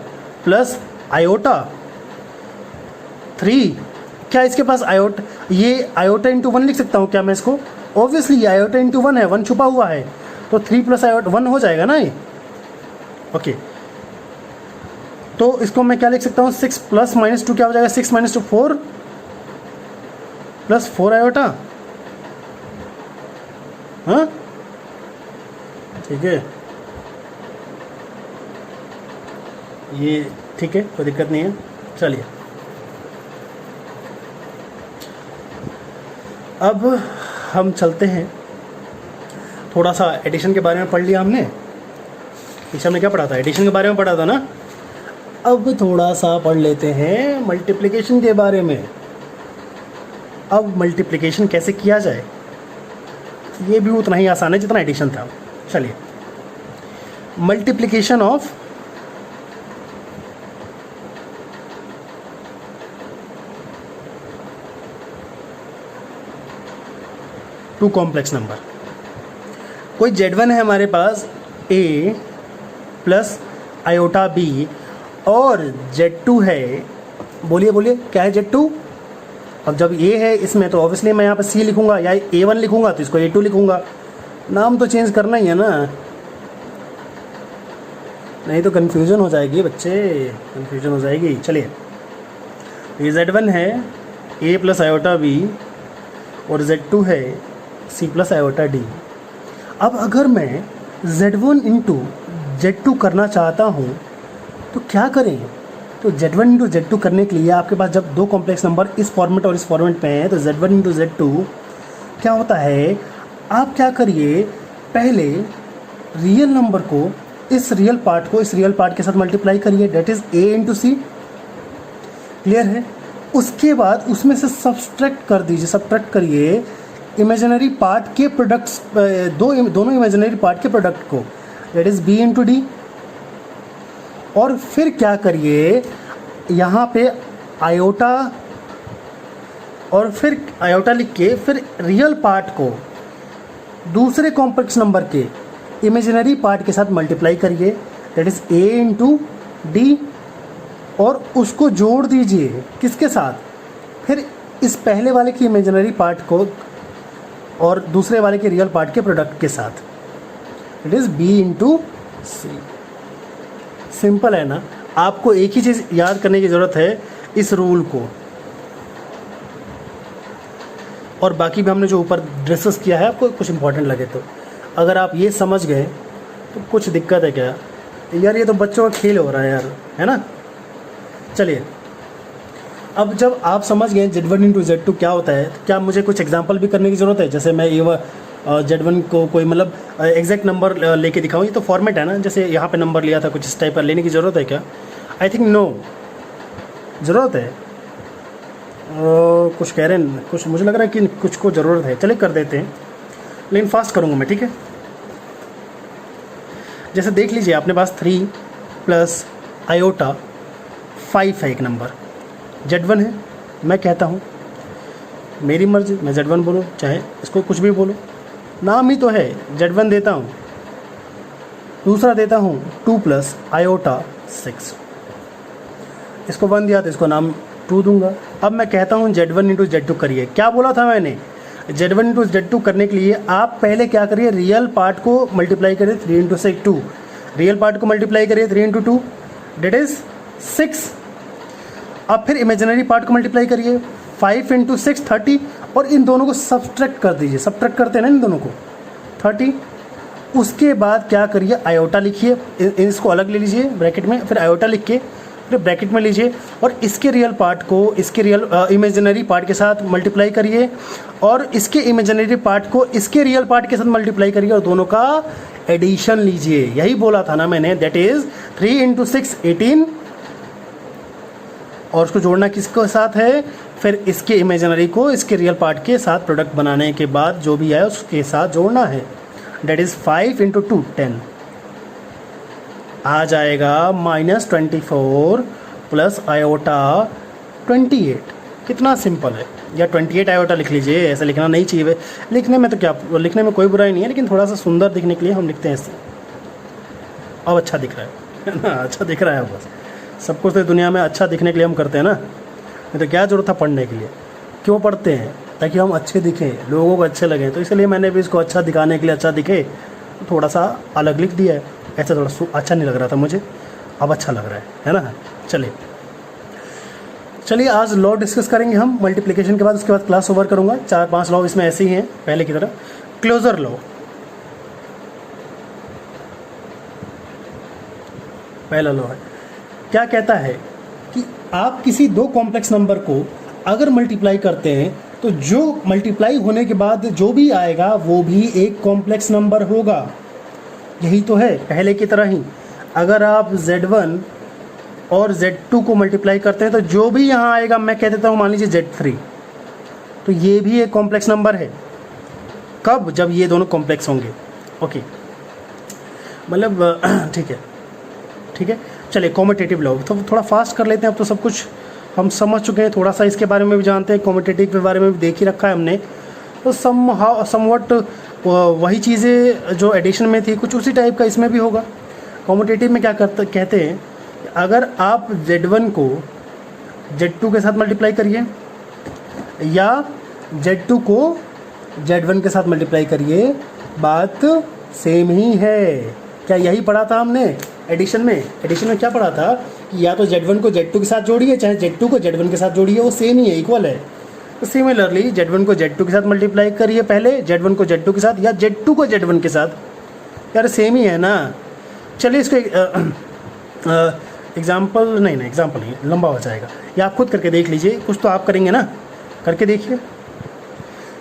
प्लस आयोटा 3, क्या इसके पास ये आयोटा इंटू 1 लिख सकता हूँ क्या मैं इसको? ऑब्वियसली आयोटा इंटू 1 है, 1 छुपा हुआ है, तो 3 + आयोटा 1 हो जाएगा ना ये। ओके, तो इसको मैं क्या लिख सकता हूँ, 6 + -2 क्या हो जाएगा, 6 - 2 4 + 4 आयोटा। हाँ ठीक है, ये ठीक है, कोई दिक्कत नहीं है। चलिए, अब हम चलते हैं, थोड़ा सा एडिशन के बारे में पढ़ लिया हमने, पीछे हमने क्या पढ़ा था, एडिशन के बारे में पढ़ा था ना। अब थोड़ा सा पढ़ लेते हैं मल्टीप्लिकेशन के बारे में। अब मल्टीप्लिकेशन कैसे किया जाए, ये भी उतना ही आसान है जितना एडिशन था। चलिए, multiplication of two complex number. कोई Z1 है हमारे पास, A + आयोटा B, और Z2 है, बोलिए बोलिए क्या है Z2? अब जब A है इसमें तो ऑब्वियसली मैं यहाँ पर C लिखूंगा, या A1 लिखूंगा तो इसको A2 लिखूंगा, नाम तो चेंज करना ही है ना, नहीं तो कन्फ्यूजन हो जाएगी बच्चे, कन्फ्यूजन हो जाएगी। चलिए, ये Z1 है A + आयोटा B और Z2 है C + आयोटा D। अब अगर मैं Z1 × Z2 करना चाहता हूँ तो क्या करें? तो Z1 × Z2 करने के लिए आपके पास जब दो कॉम्प्लेक्स नंबर इस फॉर्मेट और इस फॉर्मेट में हैं, तो Z1 × Z2 क्या होता है, आप क्या करिए, पहले रियल नंबर को इस रियल पार्ट के साथ मल्टीप्लाई करिए, that is A × C। Clear है? उसके बाद उसमें से सब्सट्रैक्ट कर दीजिए, सब्ट्रैक्ट करिए इमेजिनरी पार्ट के प्रोडक्ट्स, दोनों इमेजिनरी पार्ट के प्रोडक्ट को, डेट इज़ B × D। और फिर क्या करिए, यहाँ पे आयोटा और फिर आयोटा लिख के फिर रियल पार्ट को दूसरे कॉम्प्लेक्स नंबर के इमेजिनरी पार्ट के साथ मल्टीप्लाई करिए, that is a into D, और उसको जोड़ दीजिए किसके साथ, फिर इस पहले वाले की इमेजिनरी पार्ट को और दूसरे वाले के रियल पार्ट के प्रोडक्ट के साथ, it is b into c. Simple है ना। आपको एक ही चीज़ याद करने की ज़रूरत है, इस रूल को, और बाकी भी हमने जो ऊपर डिस्कस किया है आपको कुछ इंपॉर्टेंट लगे तो अगर आप ये समझ गए तो कुछ दिक्कत है क्या यार, ये तो बच्चों का खेल हो रहा है यार, है ना। चलिए, अब जब आप समझ गए Z1 इंटू Z2 क्या होता है, तो क्या मुझे कुछ एग्जांपल भी करने की ज़रूरत है, जैसे मैं ये Z1 को कोई मतलब एग्जैक्ट नंबर लेके दिखाऊँ, ये तो फॉर्मेट है ना, जैसे यहाँ पे नंबर लिया था कुछ इस टाइप का, लेने की ज़रूरत है क्या? आई थिंक नो, ज़रूरत है। कुछ कह रहे हैं, कुछ मुझे लग रहा है कि कुछ को ज़रूरत है। चलिए कर देते हैं, लेकिन फास्ट करूँगा मैं, ठीक है। जैसे देख लीजिए, अपने पास 3 प्लस आयोटा 5 है एक नंबर, Z1 है। मैं कहता हूँ मेरी मर्जी, मैं Z1 बोलूँ चाहे इसको कुछ भी बोलो, नाम ही तो है, Z1 देता हूँ। दूसरा देता हूँ 2 प्लस आयोटा 6, इसको 1 दिया तो इसको नाम 2 दूंगा। अब मैं कहता हूँ Z1 इंटू Z2 करिए। क्या बोला था मैंने? Z1 इंटू Z2 करने के लिए आप पहले क्या करिए, रियल पार्ट को मल्टीप्लाई करिए 3 इंटू 2, रियल पार्ट को मल्टीप्लाई करिए 3 इंटू 2, डेट इज़ 6। अब फिर इमेजिनरी पार्ट को मल्टीप्लाई करिए 5 इंटू 6 30, और इन दोनों को सब्ट्रैक्ट कर दीजिए, सब्ट्रैक्ट करते हैं ना इन दोनों को 30। उसके बाद क्या करिए, आयोटा लिखिए, इसको अलग ले लीजिए ब्रैकेट में, फिर आयोटा लिख के फिर ब्रैकेट में लीजिए, और इसके रियल पार्ट को इसके रियल इमेजिनरी पार्ट के साथ मल्टीप्लाई करिए, और इसके इमेजिनरी पार्ट को इसके रियल पार्ट के साथ मल्टीप्लाई करिए, और दोनों का एडिशन लीजिए। यही बोला था ना मैंने, दैट इज़ 3 इंटू 6 18, और उसको जोड़ना किसके साथ है, फिर इसके इमेजिनरी को इसके रियल पार्ट के साथ प्रोडक्ट बनाने के बाद जो भी है उसके साथ जोड़ना है, डेट इज़ 5 इंटू 2 10, आ जाएगा -24 प्लस आयोटा 28। कितना सिंपल है। या 28 आयोटा लिख लीजिए, ऐसा लिखना नहीं चाहिए, लिखने में तो क्या, लिखने में कोई बुराई नहीं है, लेकिन थोड़ा सा सुंदर दिखने के लिए हम लिखते हैं इससे। अब अच्छा दिख रहा है ना, अच्छा दिख रहा है। बस सब कुछ तो दुनिया में अच्छा दिखने के लिए हम करते हैं ना, नहीं तो क्या ज़रूरत था पढ़ने के लिए। क्यों पढ़ते हैं? ताकि हम अच्छे दिखें, लोगों को अच्छे लगें। तो इसलिए मैंने भी इसको अच्छा दिखाने के लिए, अच्छा दिखे तो थोड़ा सा अलग लिख दिया है। ऐसा थोड़ा अच्छा नहीं लग रहा था मुझे, अब अच्छा लग रहा है ना। चलिए आज लॉ डिस्कस करेंगे हम मल्टीप्लिकेशन के बाद, उसके बाद क्लास ओवर करूँगा। 4-5 लॉ इसमें ऐसे ही हैं पहले की तरह। क्लोजर लॉ, पहला लॉ है, क्या कहता है कि आप किसी 2 कॉम्प्लेक्स नंबर को अगर मल्टीप्लाई करते हैं तो जो मल्टीप्लाई होने के बाद जो भी आएगा वो भी एक कॉम्प्लेक्स नंबर होगा। यही तो है पहले की तरह ही। अगर आप Z1 और Z2 को मल्टीप्लाई करते हैं तो जो भी यहाँ आएगा, मैं कह देता हूँ मान लीजिए Z3, तो ये भी एक कॉम्प्लेक्स नंबर है। कब? जब ये दोनों कॉम्प्लेक्स होंगे। ओके, मतलब ठीक है। चलिए कॉम्यूटेटिव लॉ तो थोड़ा फास्ट कर लेते हैं। अब तो सब कुछ हम समझ चुके हैं, थोड़ा सा इसके बारे में भी जानते हैं, कॉम्यूटेटिव के बारे में भी देख ही रखा है हमने। तो समवट वही चीज़ें जो एडिशन में थी कुछ उसी टाइप का इसमें भी होगा। कॉम्यूटेटिव में क्या कहते हैं, अगर आप Z1 को Z2 के साथ मल्टीप्लाई करिए या Z2 को Z1 के साथ मल्टीप्लाई करिए, बात सेम ही है। क्या यही पढ़ा था हमने एडिशन में? एडिशन में क्या पढ़ा था कि या तो Z1 को Z2 के साथ जोड़िए, चाहे Z2 को Z1 के साथ जोड़िए, वो सेम ही है, इक्वल है। तो सिमिलरली Z1 को Z2 के साथ मल्टीप्लाई करिए पहले, Z1 को Z2 के साथ या Z2 को Z1 के साथ, यार सेम ही है ना। चलिए इसको एग्जाम्पल नहीं, लंबा हो जाएगा, या आप खुद करके देख लीजिए। कुछ तो आप करेंगे ना, करके देखिए।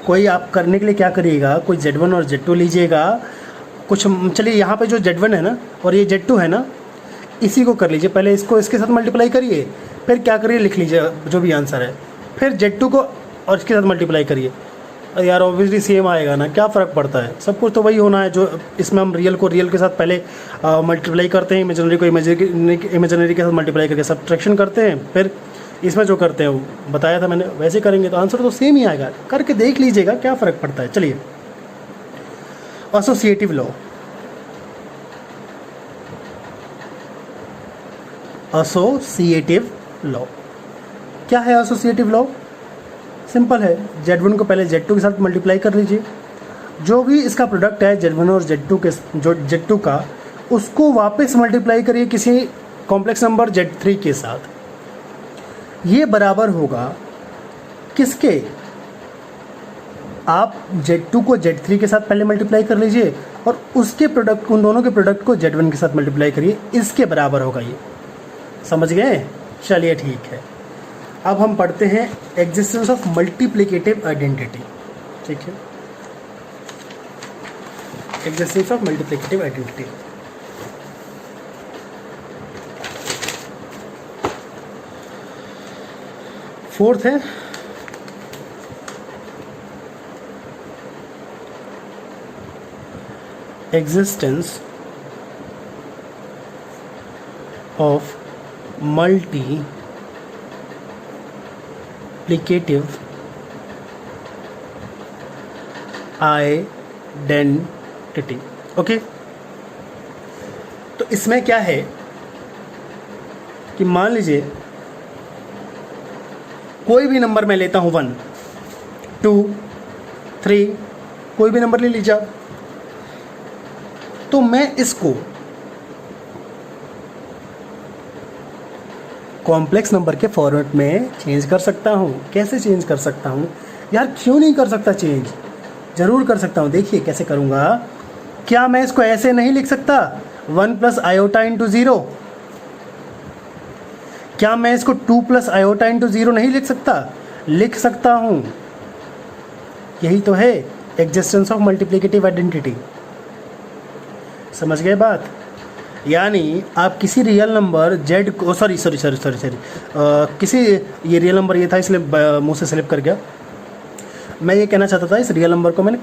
कोई आप करने के लिए क्या करिएगा, कोई Z1 और Z2 लीजिएगा कुछ। चलिए यहाँ पे जो Z1 है ना और ये Z2 है ना, इसी को कर लीजिए पहले, इसको इसके साथ मल्टीप्लाई करिए, फिर क्या करिए लिख लीजिए जो भी आंसर है, फिर Z2 को और इसके साथ मल्टीप्लाई करिए। यार ऑब्वियसली सेम आएगा ना, क्या फ़र्क पड़ता है, सब कुछ तो वही होना है। जो इसमें हम रियल को रियल के साथ पहले मल्टीप्लाई करते हैं, इमेजिनरी को इमेजिनरी के साथ मल्टीप्लाई करके सब्ट्रैक्शन करते हैं, फिर इसमें जो करते हैं वो बताया था मैंने, वैसे करेंगे तो आंसर तो सेम ही आएगा। करके देख लीजिएगा क्या फ़र्क पड़ता है। चलिए, एसोसिएटिव लॉ। एसोसिएटिव लॉ क्या है? एसोसिएटिव लॉ सिंपल है, Z1 को पहले Z2 के साथ मल्टीप्लाई कर लीजिए, जो भी इसका प्रोडक्ट है Z1 और Z2 के, जो Z2 का, उसको वापस मल्टीप्लाई करिए किसी कॉम्प्लेक्स नंबर Z3 के साथ। ये बराबर होगा किसके? आप Z2 को Z3 के साथ पहले मल्टीप्लाई कर लीजिए और उसके प्रोडक्ट, उन दोनों के प्रोडक्ट को Z1 के साथ मल्टीप्लाई करिए, इसके बराबर होगा ये। समझ गए? चलिए ठीक है। अब हम पढ़ते हैं एग्जिस्टेंस ऑफ मल्टीप्लिकेटिव आइडेंटिटी। ठीक है, existence of multiplicative identity. Fourth है existence of multiplicative identity। Okay, तो इसमें क्या है कि मान लीजिए कोई भी नंबर मैं लेता हूँ 1, 2, 3, कोई भी नंबर ले लीजिए, तो मैं इसको कॉम्प्लेक्स नंबर के फॉर्मेट में चेंज कर सकता हूँ। कैसे चेंज कर सकता हूँ यार? क्यों नहीं कर सकता चेंज? ज़रूर कर सकता हूँ। देखिए कैसे करूँगा। क्या मैं इसको ऐसे नहीं लिख सकता 1 प्लस आयोटा इंटू 0? क्या मैं इसको 2 प्लस आयोटा इंटू 0 नहीं लिख सकता? लिख सकता हूँ। यही तो है एग्जिस्टेंस ऑफ मल्टीप्लिकेटिव आइडेंटिटी। समझ गए बात? यानी आप किसी रियल नंबर Z को, सॉरी किसी, ये रियल नंबर ये था इसलिए मुंह से स्लिप कर गया। मैं ये कहना चाहता था इस रियल नंबर को मैंने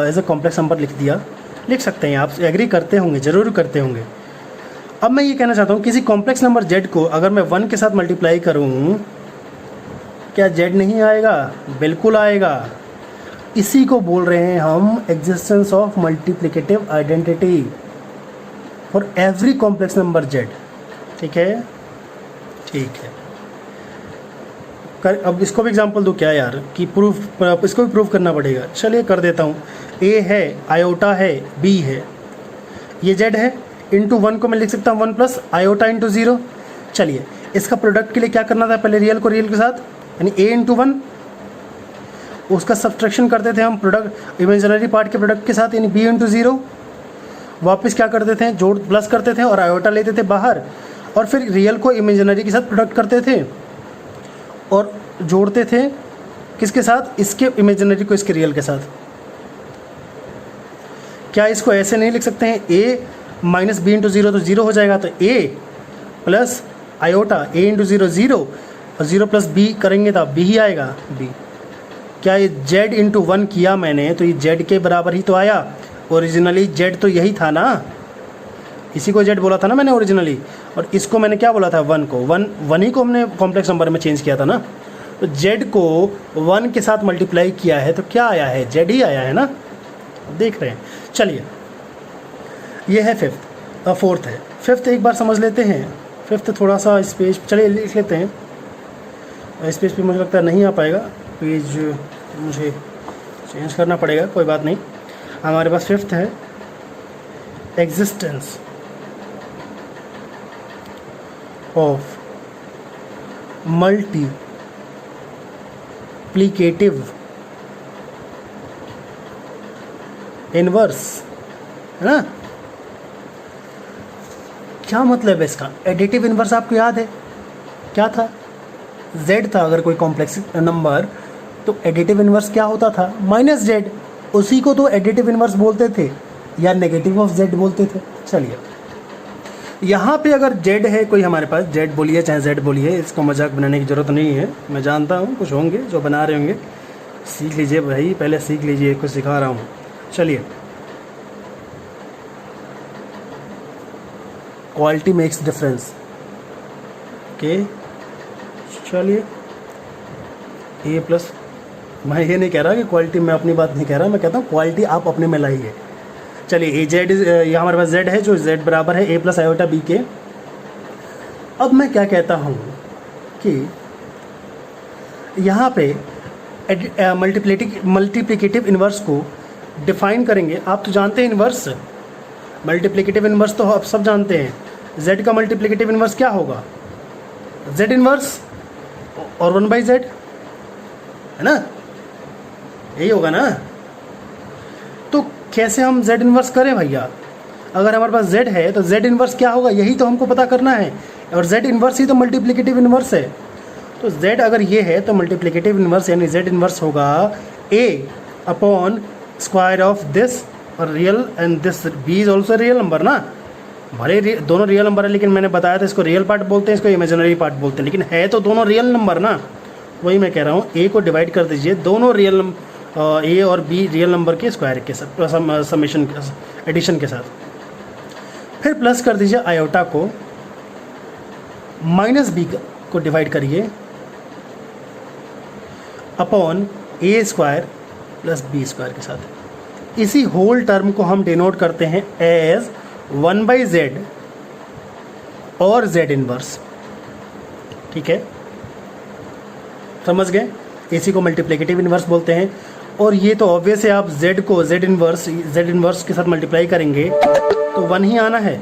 एज ए कॉम्प्लेक्स नंबर लिख दिया। लिख सकते हैं, आप एग्री करते होंगे, ज़रूर करते होंगे। अब मैं ये कहना चाहता हूँ किसी कॉम्प्लेक्स नंबर Z को अगर मैं 1 के साथ मल्टीप्लाई करूँ, क्या Z नहीं आएगा? बिल्कुल आएगा। इसी को बोल रहे हैं हम existence of multiplicative identity for every complex number Z। ठीक है, ठीक है। अब इसको भी एग्जांपल दूँ क्या यार कि प्रूफ, इसको भी प्रूफ करना पड़ेगा। चलिए कर देता हूँ। A है, आयोटा है, B है, ये Z है। इंटू 1 को मैं लिख सकता हूँ 1 प्लस आयोटा इंटू 0। चलिए इसका प्रोडक्ट के लिए क्या करना था? पहले रियल को रियल के साथ, यानी A इंटू 1, उसका सब्सट्रैक्शन करते थे हम प्रोडक्ट, इमेजिनरी पार्ट के प्रोडक्ट के साथ, यानी B इंटू 0। वापस क्या करते थे? जोड़, प्लस करते थे और आयोटा लेते थे बाहर, और फिर रियल को इमेजिनरी के साथ प्रोडक्ट करते थे और जोड़ते थे किसके साथ? इसके इमेजिनरी को इसके रियल के साथ। क्या इसको ऐसे नहीं लिख सकते हैं? A माइनस B इंटू 0 तो 0 हो जाएगा, तो A plus iota A into 0 0, और 0 प्लस B करेंगे तो B ही आएगा, B। क्या ये Z इंटू 1 किया मैंने तो ये Z के बराबर ही तो आया। ओरिजिनली Z तो यही था ना, इसी को Z बोला था ना मैंने ओरिजिनली, और इसको मैंने क्या बोला था? 1 को, 1 ही को हमने कॉम्प्लेक्स नंबर में चेंज किया था ना। तो Z को 1 के साथ मल्टीप्लाई किया है तो क्या आया है? Z ही आया है ना, देख रहे हैं। चलिए ये है फिफ्थ, फोर्थ है। फिफ्थ एक बार समझ लेते हैं। फिफ्थ थोड़ा सा इस पेज, चलिए लिख लेते हैं। इस पेज पे मुझे लगता है नहीं आ पाएगा, पेज मुझे चेंज करना पड़ेगा, कोई बात नहीं। हमारे पास फिफ्थ है एग्जिस्टेंस ऑफ मल्टीप्लिकेटिव इनवर्स, है ना? क्या मतलब है इसका? एडिटिव इनवर्स आपको याद है क्या था? Z था अगर कोई कॉम्प्लेक्स नंबर, तो एडिटिव इनवर्स क्या होता था? Minus Z। उसी को तो एडिटिव इनवर्स बोलते थे या नेगेटिव ऑफ Z बोलते थे। चलिए यहाँ पे अगर Z है कोई हमारे पास, Z बोलिए चाहे Z बोलिए, इसको मजाक बनाने की ज़रूरत नहीं है। मैं जानता हूँ कुछ होंगे जो बना रहे होंगे, सीख लीजिए भाई, पहले सीख लीजिए, कुछ सिखा रहा हूँ। चलिए, क्वालिटी मेक्स डिफरेंस। ओके, चलिए ए प्लस, मैं ये नहीं कह रहा कि क्वालिटी, मैं अपनी बात नहीं कह रहा, मैं कहता हूँ क्वालिटी आप अपने में लाइए। चलिए ए जेड, यहाँ हमारे पास जेड है, जो जेड बराबर है ए प्लस आयोटा बी के। अब मैं क्या कहता हूँ कि यहाँ पे मल्टीप्लिकेटिव इन्वर्स को डिफाइन करेंगे। आप तो जानते हैं इन्वर्स, मल्टीप्लिकेटिव इन्वर्स तो आप सब जानते हैं। z का मल्टीप्लिकेटिव इन्वर्स क्या होगा? z इन्वर्स और 1/z, है ना, यही होगा ना। तो कैसे हम z इन्वर्स करें भैया? अगर हमारे पास z है तो z इन्वर्स क्या होगा, यही तो हमको पता करना है। और z इन्वर्स ही तो मल्टीप्लिकेटिव इन्वर्स है। तो z अगर ये है तो मल्टीप्लिकेटिव इन्वर्स यानी z इन्वर्स होगा a upon square of this और real and this, b is also real number ना। भले दोनों रियल नंबर है, लेकिन मैंने बताया था इसको रियल पार्ट बोलते हैं, इसको इमेजिनरी पार्ट बोलते हैं, लेकिन है तो दोनों रियल नंबर ना। वही मैं कह रहा हूँ, a को डिवाइड कर दीजिए दोनों रियल a और b रियल नंबर के स्क्वायर के साथ, समेशन एडिशन के साथ, फिर प्लस कर दीजिए आयोटा को, माइनस b को डिवाइड करिए upon a square plus b square के साथ। इसी होल टर्म को हम डिनोट करते हैं एज 1/z और z इन्वर्स। ठीक है, समझ गए? इसी को मल्टीप्लिकेटिव इन्वर्स बोलते हैं। और ये तो ऑब्वियस है, आप z को z इन्वर्स के साथ मल्टीप्लाई करेंगे तो 1 ही आना है।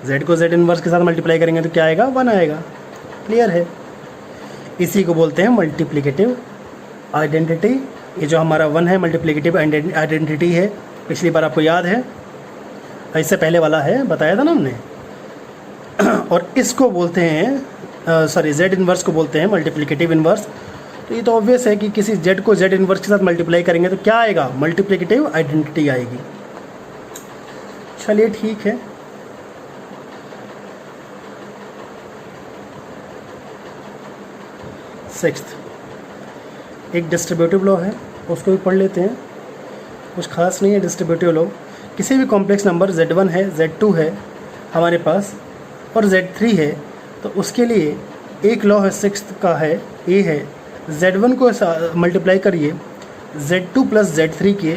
z को z इन्वर्स के साथ मल्टीप्लाई करेंगे तो क्या आएगा? 1 आएगा। क्लियर है? इसी को बोलते हैं मल्टीप्लिकेटिव आइडेंटिटी। ये जो हमारा 1 है मल्टीप्लिकेटिव आइडेंटिटी है, पिछली बार आपको याद है, इससे पहले वाला है, बताया था ना हमने। और इसको बोलते हैं सॉरी z इन्वर्स को बोलते हैं मल्टीप्लिकेटिव इन्वर्स। तो ये तो ऑब्वियस है कि किसी z को z इन्वर्स के साथ मल्टीप्लाई करेंगे तो क्या आएगा? मल्टीप्लिकेटिव आइडेंटिटी आएगी। चलिए ठीक है। सिक्स्थ, एक डिस्ट्रीब्यूटिव लॉ है, उसको भी पढ़ लेते हैं। कुछ खास नहीं है डिस्ट्रीब्यूटिव लॉ। किसी भी कॉम्प्लेक्स नंबर z1 है, z2 है हमारे पास और z3 है, तो उसके लिए एक लॉ है सिक्स्थ का है, a है, z1 को मल्टीप्लाई करिए z2 प्लस z3 के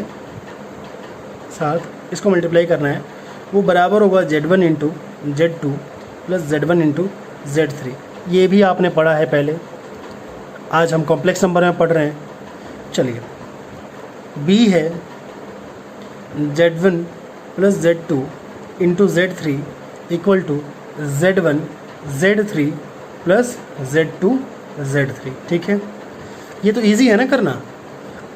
साथ, इसको मल्टीप्लाई करना है, वो बराबर होगा z1 into z2 plus z1 into z3। ये भी आपने पढ़ा है पहले, आज हम कॉम्प्लेक्स नंबर में पढ़ रहे हैं। चलिए, b है z1 plus z2 into z3 equal to z1 z3 plus z2 z3। ठीक है, ये तो इजी है ना करना।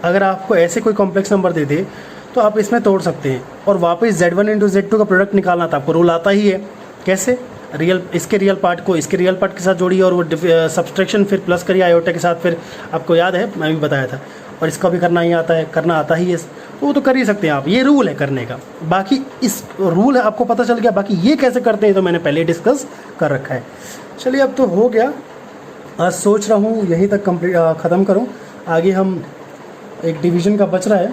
अगर आपको ऐसे कोई कॉम्प्लेक्स नंबर दे दे तो आप इसमें तोड़ सकते हैं और वापस z1 इंटू z2 का प्रोडक्ट निकालना था, आपको रूल आता ही है। कैसे? रियल, इसके रियल पार्ट को इसके रियल पार्ट के साथ जोड़िए और वो सब्सट्रैक्शन फिर प्लस करिए आयोटा के साथ, फिर आपको याद है मैं भी बताया था। और इसका भी करना ही आता है, करना आता ही है, तो वो तो कर ही सकते हैं आप, ये रूल है करने का। बाकी इस रूल है आपको पता चल गया, बाकी ये कैसे करते हैं तो मैंने पहले डिस्कस कर रखा है। चलिए अब तो हो गया, आज सोच रहा हूँ यहीं तक कंप्लीट ख़त्म करूँ। आगे हम एक डिवीज़न का बच रहा है,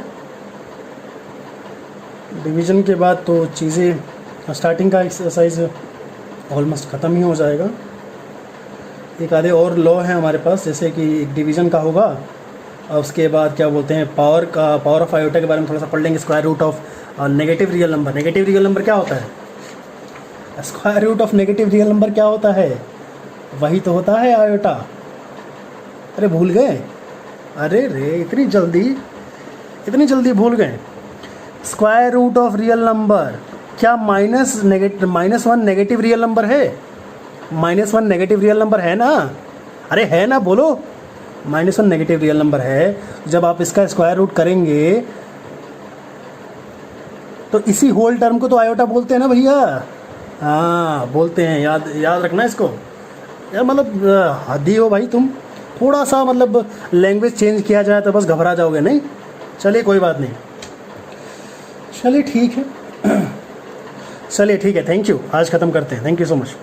डिवीज़न के बाद तो चीज़ें स्टार्टिंग का एक्सरसाइज ऑलमोस्ट ख़त्म ही हो जाएगा। एक आधे और लॉ है हमारे पास, जैसे कि एक डिवीज़न का होगा, और उसके बाद क्या बोलते हैं पावर ऑफ आयोटा के बारे में थोड़ा सा पढ़ लेंगे। Square root of negative real number, negative real number क्या होता है? Square root of negative real number क्या होता है? वही तो होता है आयोटा। अरे भूल गए? अरे रे, इतनी जल्दी भूल गए? Square root of real number क्या -1 नेगेटिव रियल नंबर है? -1 नेगेटिव रियल नंबर है ना? अरे है ना, बोलो। -1 नेगेटिव रियल नंबर है। जब आप इसका स्क्वायर रूट करेंगे तो इसी होल टर्म को तो आयोटा बोलते हैं ना भैया। हाँ बोलते हैं, याद रखना इसको यार। मतलब हदी हो भाई तुम, थोड़ा सा मतलब लैंग्वेज चेंज किया जाए तो बस घबरा जाओगे। नहीं, चलिए कोई बात नहीं, चलिए ठीक है। चलिए ठीक है, थैंक यू। आज ख़त्म करते हैं। Thank you so much.